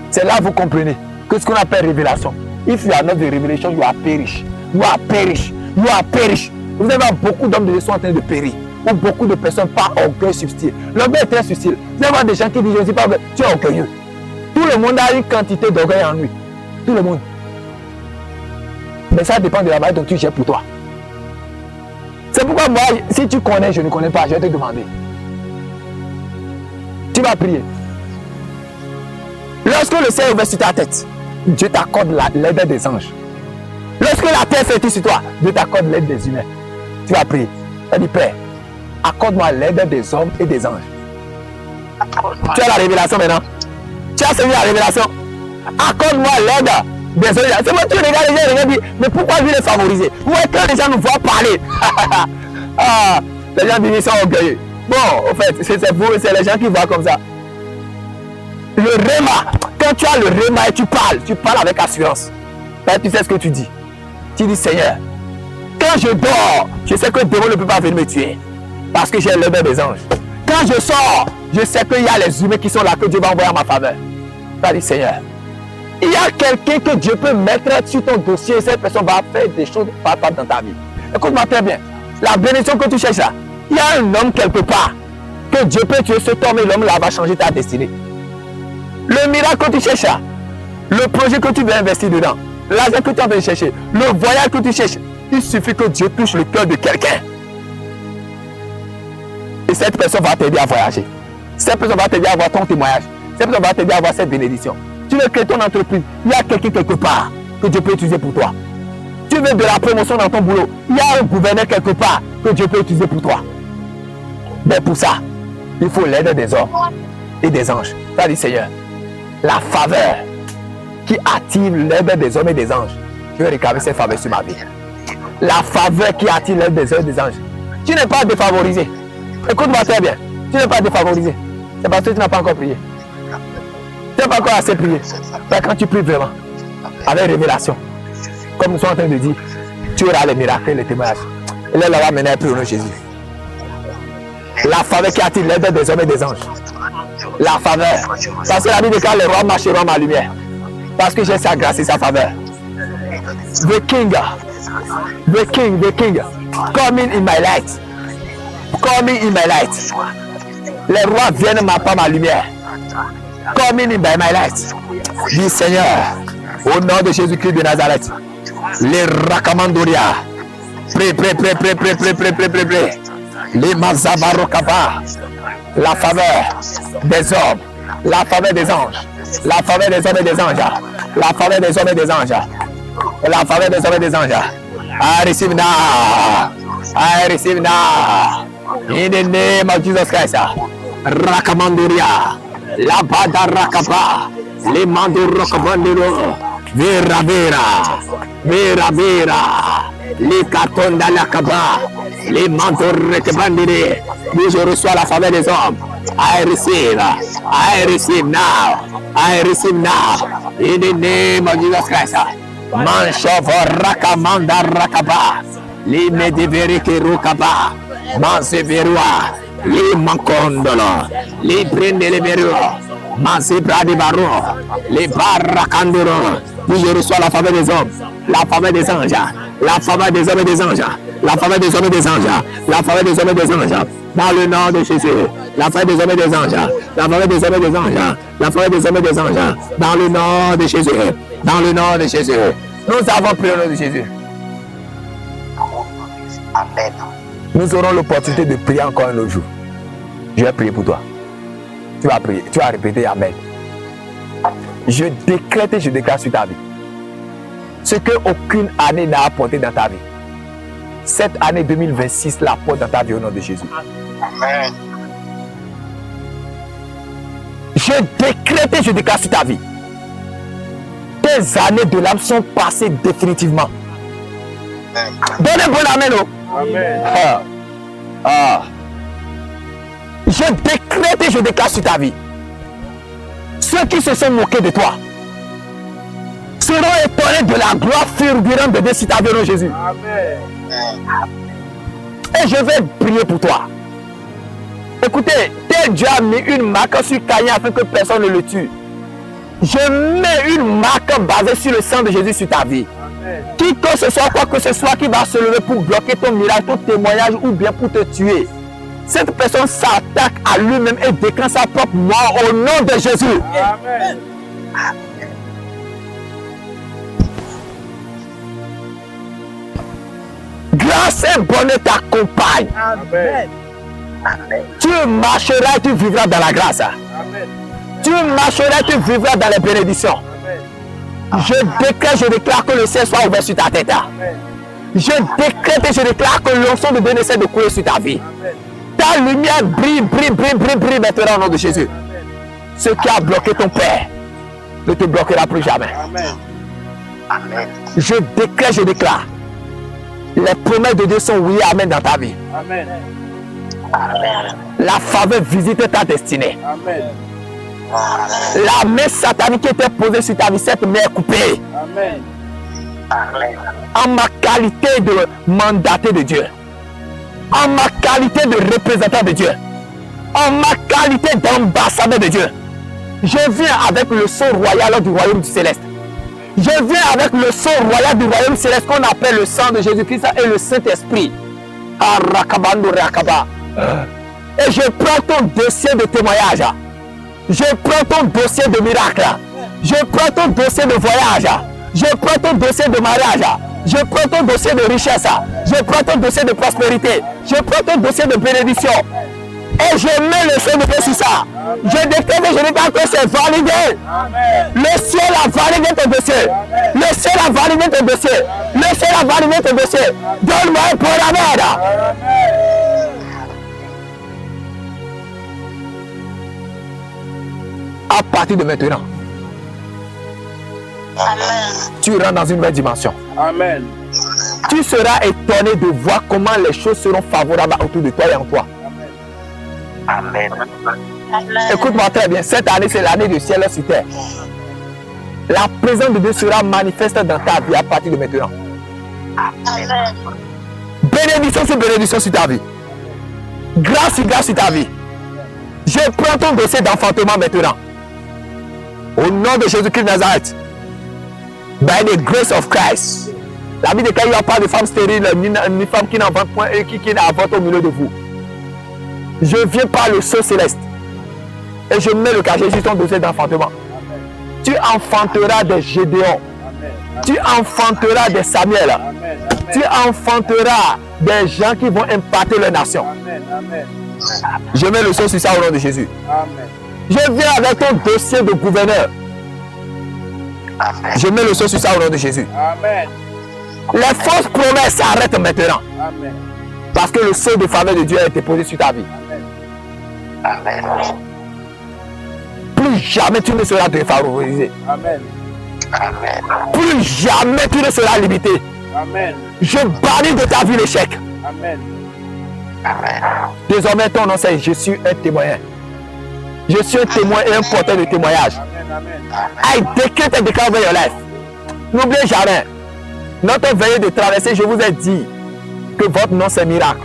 C'est là que vous comprenez que ce qu'on appelle révélation. If you are not the revelation, you are perish. You are perish. You are perish. Vous allez voir beaucoup d'hommes de Dieu sont en train de périr. Ou beaucoup de personnes par orgueil subtil. L'orgueil est très subtil. Vous allez voir des gens qui disent, je ne suis pas orgueilleux. Tu es orgueilleux. Tout le monde a une quantité d'orgueil en lui. Tout le monde. Mais ça dépend de la manière dont tu gères pour toi. C'est pourquoi moi, si tu connais, je ne connais pas, je vais te demander. Tu vas prier. Lorsque le ciel est ouvert sur ta tête, Dieu t'accorde l'aide des anges. Lorsque la terre est sur toi, Dieu t'accorde l'aide des humains. Tu vas prier. Tu dis, Père, accorde-moi l'aide des hommes et des anges. Tu as la révélation maintenant. Tu as saisi la révélation. Accorde-moi l'aide des hommes. C'est moi, tu regardes les gens et dis, mais pourquoi lui les favoriser? Où est-ce que les gens nous voient parler? Ah, les gens disent, ils sont orgueilleux. Bon, en fait, c'est les gens qui voient comme ça. Le réma, quand tu as le réma et tu parles avec assurance. Là, tu sais ce que tu dis. Tu dis, Seigneur, quand je dors, je sais que le démon ne peut pas venir me tuer. Parce que j'ai l'aide des anges. Quand je sors, je sais qu'il y a les humains qui sont là, que Dieu va envoyer à ma faveur. Tu dis, Seigneur, il y a quelqu'un que Dieu peut mettre sur ton dossier et cette personne va faire des choses pas dans ta vie. Écoute-moi très bien. La bénédiction que tu cherches là, il y a un homme quelque part que Dieu peut tuer cet homme et l'homme là va changer ta destinée. Le miracle que tu cherches là, le projet que tu veux investir dedans, l'argent que tu es en train de chercher, le voyage que tu cherches, il suffit que Dieu touche le cœur de quelqu'un. Et cette personne va t'aider à voyager. Cette personne va t'aider à avoir ton témoignage. Cette personne va t'aider à avoir cette bénédiction. Tu veux créer ton entreprise, il y a quelqu'un quelque part que Dieu peut utiliser pour toi. Tu veux de la promotion dans ton boulot, il y a un gouverneur quelque part que Dieu peut utiliser pour toi. Mais pour ça, il faut l'aide des hommes et des anges. Ça dit, Seigneur, la faveur qui attire l'aide des hommes et des anges, je vais réclamer cette faveur sur ma vie. La faveur qui attire l'aide des hommes et des anges. Tu n'es pas défavorisé. Écoute-moi très bien. Tu n'es pas défavorisé. C'est parce que tu n'as pas encore prié. Tu n'as pas encore assez prié. Mais quand tu pries vraiment, avec révélation, comme nous sommes en train de dire, tu auras les miracles et les témoignages. Et là, va mener à prier au nom de Jésus. La faveur qui attire l'aide des hommes et des anges. La faveur. Parce que la Bible déclare les rois marcheront ma lumière. Parce que j'ai sa grâce et sa faveur. The king, coming in my light. Coming in my light. Les rois viennent par ma lumière. Coming in by my light. Dis Seigneur, au nom de Jésus-Christ de Nazareth. Les Rakamandoria. Pré. Les Mazabarokaba. La faveur des hommes. La faveur des anges. La faveur des hommes et des anges. La faveur des hommes et des anges. La faveur des hommes et des anges. I receive now. I receive now. In the name of Jesus Christ. Rakamanduria. La Bada Rakaba. Les Mandurokabanduro. Vera. Les Katonda Lakaba. Les Mandurokabandire. Je reçois la faveur des hommes. I receive now. I receive now. In the name of Jesus Christ. Manshova Rakamanda Rakaba. Li Mediveri Rukaba. Manseverua. Li Mankondolo. Li Prendele Verua. Mansebra de Baro. Li Barakandoro. Je reçois la faveur des hommes. La faveur des anges. La faveur des hommes et des anges. La faveur des hommes et des anges. La faveur des hommes et des anges. Dans le nom de Jésus. La faveur des hommes et des anges. La faveur des hommes et des anges. La faveur des hommes et des anges. Dans le nom de Jésus. Dans le nom de Jésus. Nous avons prié au nom de Jésus. Amen. Nous aurons l'opportunité de prier encore un autre jour. Je vais prier pour toi. Tu vas prier. Tu vas répéter Amen. Je décrète et je déclare sur ta vie ce que aucune année n'a apporté dans ta vie. Cette année 2026 l'apporte dans ta vie au nom de Jésus. Amen. Je décrète et je déclare sur ta vie. Tes années de l'âme sont passées définitivement. Amen. Donnez un bon amen. Amen. Je décrète et je déclare sur ta vie. Ceux qui se sont moqués de toi seront étonnés de la gloire fulgurante de Dieu sur ta vie, au nom de Jésus. Amen. Et je vais prier pour toi. Écoutez, tel Dieu a mis une marque sur Caïn afin que personne ne le tue. Je mets une marque basée sur le sang de Jésus sur ta vie. Amen. Qui que ce soit, quoi que ce soit qui va se lever pour bloquer ton miracle, ton témoignage ou bien pour te tuer, cette personne s'attaque à lui-même et déclenche sa propre mort au nom de Jésus. Amen. Grâce et bonheur t'accompagnent. Amen. Tu marcheras et tu vivras dans la grâce. Amen. Tu marcheras et tu vivras dans les bénédictions. Amen. Je décrète, je déclare que le ciel soit ouvert sur ta tête. Amen. Je décrète et je déclare que l'onction de Dieu ne cesse de couler sur ta vie. Amen. Ta lumière brille, brille, brille, brille, brille maintenant au nom de Jésus. Amen. Ce qui a bloqué ton père ne te bloquera plus jamais. Amen. Je décrète, je déclare. Les promesses de Dieu sont oui, amen dans ta vie. Amen. La faveur visite ta destinée. Amen. La main satanique qui était posée sur ta vie, cette main est coupée. Amen. En ma qualité de mandaté de Dieu, en ma qualité de représentant de Dieu, en ma qualité d'ambassadeur de Dieu, je viens avec le sceau royal du royaume du céleste. Je viens avec le sceau royal du royaume céleste qu'on appelle le sang de Jésus-Christ et le Saint-Esprit. Et je prends ton dossier de témoignage. Je prends ton dossier de miracle. Je prends ton dossier de voyage. Je prends ton dossier de mariage. Je prends ton dossier de richesse. Je prends ton dossier de prospérité. Je prends ton dossier de bénédiction. Et je mets le sang de Dieu sur ça. Je déclare et je déclare que c'est validé. Le ciel a validé ton dossier. Le ciel a validé ton dossier. Le ciel a validé ton dossier. Donne-moi un peu la merde. À partir de maintenant, tu rentres dans une nouvelle dimension. Amen. Tu seras étonné de voir comment les choses seront favorables autour de toi et en toi. Amen. Écoute-moi très bien, cette année c'est l'année du ciel sur terre. La présence de Dieu sera manifeste dans ta vie à partir de maintenant. Bénédiction sur bénédiction sur ta vie. Grâce sur grâce sur ta vie. Je prends ton dossier d'enfantement maintenant. Au nom de Jésus-Christ de Nazareth. By the grace of Christ. La Bible dit qu'il n'y a pas de femme stérile, ni femme qui n'enfante point et qui n'enfante au milieu de vous. Je viens par le sceau céleste. Et je mets le cachet sur ton dossier d'enfantement. Tu enfanteras des Gédéons. Tu enfanteras des Samuel. Tu enfanteras des gens qui vont impacter leur nation. Je mets le sceau sur ça au nom de Jésus. Je viens avec ton dossier de gouverneur. Je mets le sceau sur ça au nom de Jésus. Les fausses promesses s'arrêtent maintenant. Parce que le sceau de faveur de Dieu a été posé sur ta vie. Amen. Plus jamais tu ne seras défavorisé. Amen. Amen. Plus jamais tu ne seras limité. Amen. Je bannis de ta vie l'échec. Amen. Amen. Désormais, ton nom c'est je suis un témoin. Je suis un témoin et un porteur de témoignage. Amen. I decree and declare over your life. N'oubliez jamais, notre veillée de traversée, je vous ai dit que votre nom c'est miracle.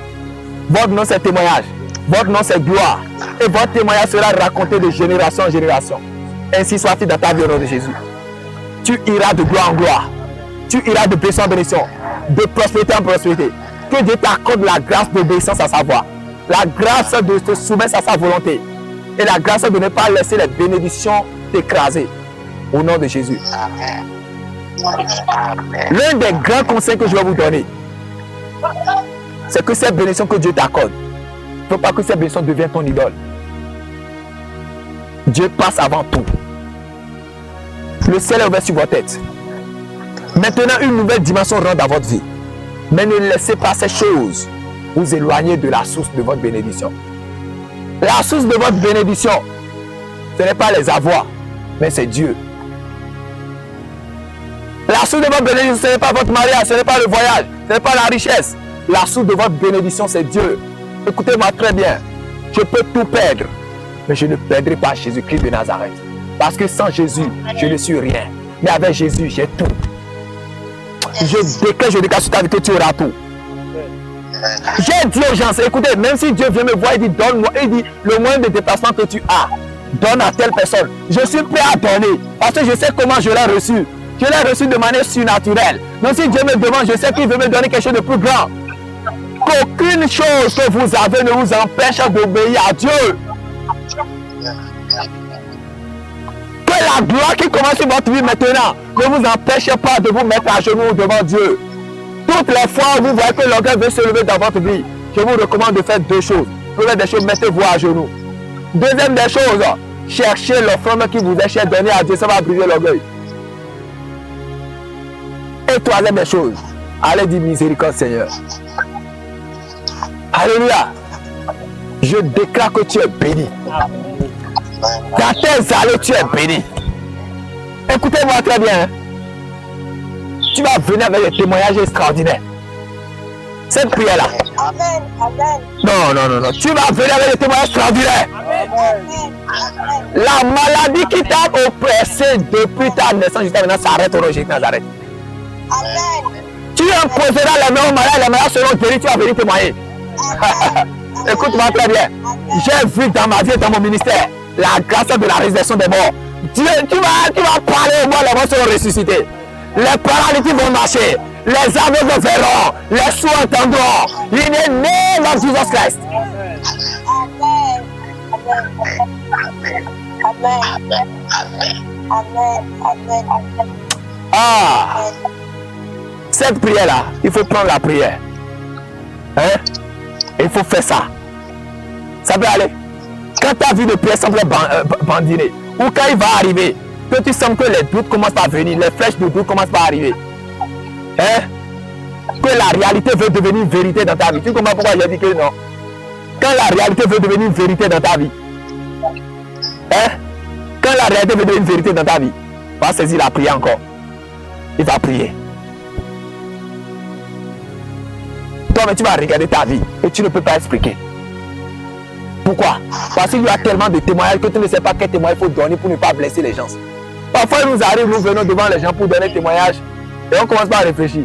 Votre nom c'est témoignage. Votre nom c'est gloire. Et votre témoignage sera raconté de génération en génération. Ainsi soit-il dans ta vie au nom de Jésus. Tu iras de gloire en gloire. Tu iras de bénédiction en bénédiction. De prospérité en prospérité. Que Dieu t'accorde la grâce d'obéissance à sa voix. La grâce de te soumettre à sa volonté. Et la grâce de ne pas laisser les bénédictions t'écraser. Au nom de Jésus. Amen. Amen. L'un des grands conseils que je vais vous donner, c'est que cette bénédiction que Dieu t'accorde, il ne faut pas que cette bénédiction devienne ton idole. Dieu passe avant tout. Le ciel est ouvert sur votre tête. Maintenant, une nouvelle dimension rentre dans votre vie. Mais ne laissez pas ces choses vous éloigner de la source de votre bénédiction. La source de votre bénédiction, ce n'est pas les avoirs, mais c'est Dieu. La source de votre bénédiction, ce n'est pas votre mariage, ce n'est pas le voyage, ce n'est pas la richesse, La source de votre bénédiction, c'est Dieu. Écoutez-moi très bien. Je peux tout perdre, mais je ne perdrai pas Jésus-Christ de Nazareth. Parce que sans Jésus, je ne suis rien. Mais avec Jésus, j'ai tout. Je déclare sur ta vie que tu auras tout. J'ai dit aux gens, écoutez, même si Dieu vient me voir, il dit, donne-moi, il dit, le moyen de déplacement que tu as, donne à telle personne. Je suis prêt à donner, parce que je sais comment je l'ai reçu. Je l'ai reçu de manière surnaturelle. Donc si Dieu me demande, je sais qu'il veut me donner quelque chose de plus grand. Qu'aucune chose que vous avez ne vous empêche d'obéir à Dieu. Que la gloire qui commence sur votre vie maintenant ne vous empêche pas de vous mettre à genoux devant Dieu. Toutes les fois où vous voyez que l'orgueil veut se lever dans votre vie, je vous recommande de faire deux choses. Première des choses, mettez-vous à genoux. Deuxième des choses, cherchez l'offrande qui vous est chère, donnez à Dieu, ça va briser l'orgueil. Et troisième des choses, allez dire miséricorde Seigneur. Alléluia. Je déclare que tu es béni. Dans tes allées, tu es béni. Écoutez-moi très bien. Tu vas venir avec des témoignages extraordinaires. Cette prière-là. Amen. Amen. Non. Tu vas venir avec des témoignages extraordinaires. Amen. La maladie qui t'a oppressé depuis ta naissance jusqu'à maintenant s'arrête au Jésus de Nazareth. Amen. Tu imposeras les mains aux malades, les malades seront guéris, tu vas venir témoigner. Écoute-moi très bien. J'ai vu dans ma vie et dans mon ministère la grâce de la résurrection des morts. Dieu, tu vas parler aux morts, les morts seront ressuscités. Les paralytiques vont marcher. Les aveugles verront. Les sourds entendront. In the name of Jesus Christ. Amen. Amen. Amen. Amen. Ah! Cette prière-là, il faut prendre la prière. Hein? Il faut faire ça. Ça peut aller. Quand ta vie de prière semble bandiner, ou quand il va arriver, que tu sens que les doutes commencent à venir, les flèches de doute commencent à arriver. Hein? Que la réalité veut devenir une vérité dans ta vie. Tu comprends pourquoi j'ai dit que non? Quand la réalité veut devenir une vérité dans ta vie. Hein? Quand la réalité veut devenir une vérité dans ta vie, va saisir la prière encore. Il va prier. Toi, mais tu vas regarder ta vie et tu ne peux pas expliquer. Pourquoi? Parce qu'il y a tellement de témoignages que tu ne sais pas quel témoignage il faut donner pour ne pas blesser les gens. Parfois, il nous arrive, nous venons devant les gens pour donner témoignage et on commence par réfléchir.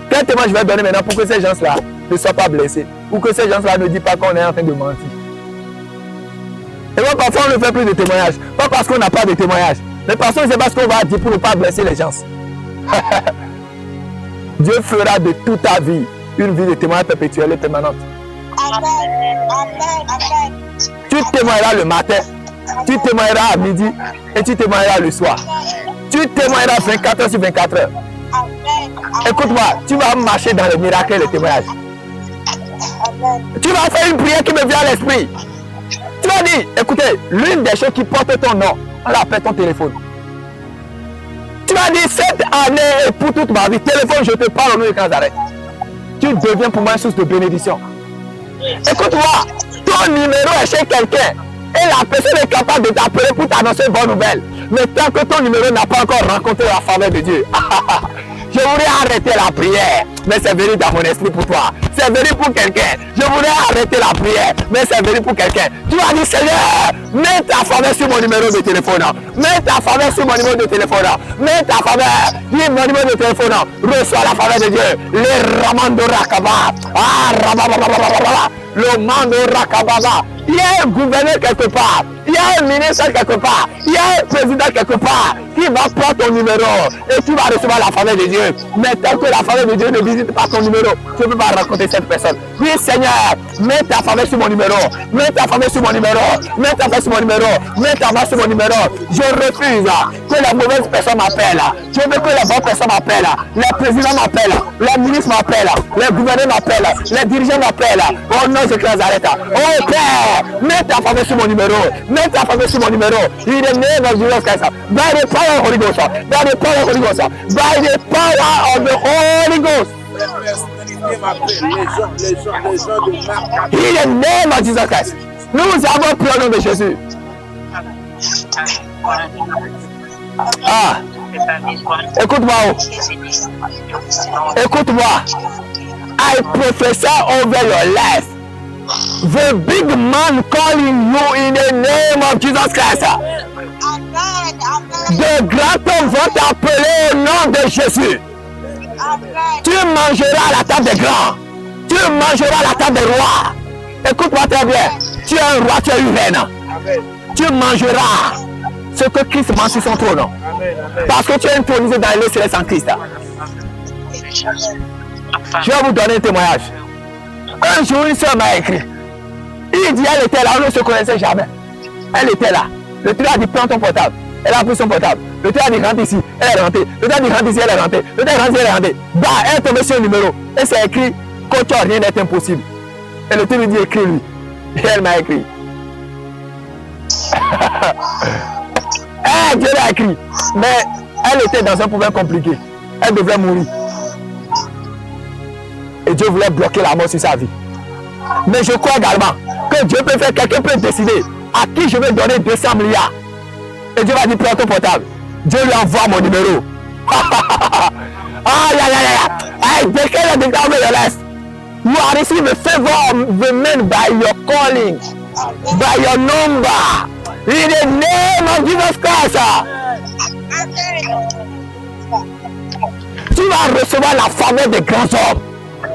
Quel témoignage je vais donner maintenant pour que ces gens-là ne soient pas blessés ou que ces gens-là ne disent pas qu'on est en train de mentir? Et moi, parfois, on ne fait plus de témoignages. Pas parce qu'on n'a pas de témoignages, mais parce qu'on ne sait pas ce qu'on va dire pour ne pas blesser les gens. Dieu fera de toute ta vie une vie de témoignage perpétuelle et permanente. Amen. Tu témoigneras le matin, tu témoigneras à midi et tu témoigneras le soir. Tu témoigneras 24 heures sur 24 heures. Écoute-moi, tu vas marcher dans les miracles et les témoignages. Tu vas faire une prière qui me vient à l'esprit. Tu vas dire, écoutez, l'une des choses qui porte ton nom, on l'appelle ton téléphone. Tu vas dire, cette année et pour toute ma vie, téléphone, je te parle au nom de Nazareth. Tu deviens pour moi une source de bénédiction. Écoute-moi, ton numéro est chez quelqu'un et la personne est capable de t'appeler pour t'annoncer une bonne nouvelle. Mais tant que ton numéro n'a pas encore rencontré la faveur de Dieu, je voudrais arrêter la prière, mais c'est venu dans mon esprit pour toi. C'est venu pour quelqu'un. Je voudrais arrêter la prière, mais c'est venu pour quelqu'un. Tu vas dire, Seigneur, mets ta faveur sur mon numéro de téléphone. Mets ta faveur sur mon numéro de téléphone. Mets ta faveur. Dis mon numéro de téléphone. Reçois la faveur de Dieu. Les Ramandora-Kaba. Ah, Rababababababa. Le Mandora-Kababa. Il y a un gouverneur quelque part. Il y a un ministre quelque part. Il y a un président quelque part qui va prendre ton numéro et tu vas recevoir la faveur de Dieu. Mais tant que la faveur de Dieu ne visite pas ton numéro, tu ne peux pas rencontrer cette personne. Oui, Seigneur, mets ta faveur sur mon numéro. Mets ta faveur sur mon numéro. Mets ta faveur sur mon numéro. Mets ta faveur sur mon numéro. Je refuse que la mauvaise personne m'appelle. Je veux que la bonne personne m'appelle. Les présidents m'appellent. Les ministres m'appellent. Les gouverneurs m'appellent. Les dirigeants m'appellent. Oh non, je Nazareth. Oh Père, mets ta faveur sur mon numéro. Mets ta faveur sur mon numéro. In the name of Jesus Christ. By the power of the Holy Ghost. By the power of the Holy Ghost. By the power of the Holy Ghost. In the name of Jesus Christ. Nous avons pris au nom de Jésus. Ah, écoute-moi. Écoute-moi. I prophesy over your life. The big man calling you in the name of Jesus Christ. Amen. Amen. De grands hommes vont t'appeler au nom de Jésus. Amen. Tu mangeras à la table des grands. Tu mangeras à la table des rois. Écoute-moi très bien. Tu es un roi, tu es une reine. Amen. Tu mangeras ce que Christ mange sur son trône. Amen. Parce que tu es intronisé dans les célestes en Christ. Je vais vous donner un témoignage. Un jour, une soeur m'a écrit. Il dit, elle était là, on ne se connaissait jamais. Elle était là. Le tueur a dit, prends ton portable. Elle a pris son portable. Le tueur a dit, rentre ici. Elle est rentrée. Le tueur a dit, rentre ici. Elle est rentrée. Le tueur a dit, rentre ici. Elle est rentrée. Bah, elle est tombée sur un numéro. Et c'est écrit, quand tu as rien n'est impossible. Et le tueur lui dit, écris-lui. Et elle m'a écrit. Dieu l'a écrit. Mais elle était dans un problème compliqué. Elle devait mourir. Et Dieu voulait bloquer la mort sur sa vie. Mais je crois également que Dieu peut faire, quelqu'un peut décider à qui je vais donner 200 milliards. Et Dieu va dire, prends ton portable. Dieu lui envoie mon numéro. Aïe, aïe, aïe, aïe. I declare the government your life. You are receiving the favor of the men by your calling, by your number. In the name of Jesus Christ. Tu vas recevoir la faveur des grands hommes.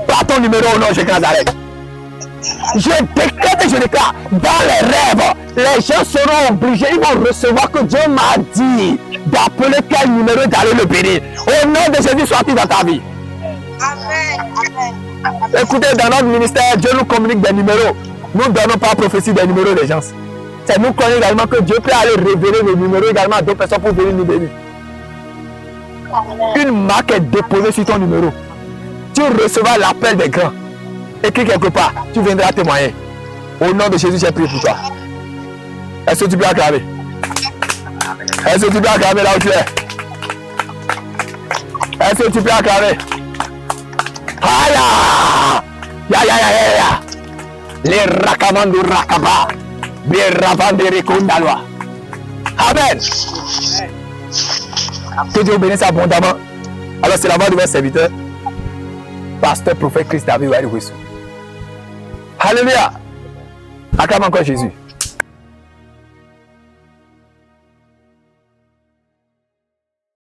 Pas ton numéro au nom de Nazareth. Je décrète et je déclare, dans les rêves, les gens seront obligés, ils vont recevoir que Dieu m'a dit d'appeler quel numéro d'aller le bénir. Au nom de Jésus, sois-tu dans ta vie. Amen. Amen. Écoutez, dans notre ministère, Dieu nous communique des numéros. Nous ne donnons pas prophétie des numéros des gens. C'est nous connaissons également que Dieu peut aller révéler les numéros également à d'autres personnes pour venir nous bénir. Une marque est déposée sur ton numéro. Tu recevras l'appel des grands. Écris quelque part, tu viendras témoigner. Au nom de Jésus, j'ai prié pour toi. Est-ce que tu peux acclamer? Est-ce que tu peux acclamer là où tu es? Est-ce que tu peux acclamer? Aïe! Ya ya ya ya ya! Les rakamandu rakaba. Les ravandere kondalwa. Amen. Que Dieu vous bénisse abondamment. Alors c'est la voix de votre serviteur, pasteur prophète Christ David Wari Wessou. Alléluia. Acclame encore Jésus.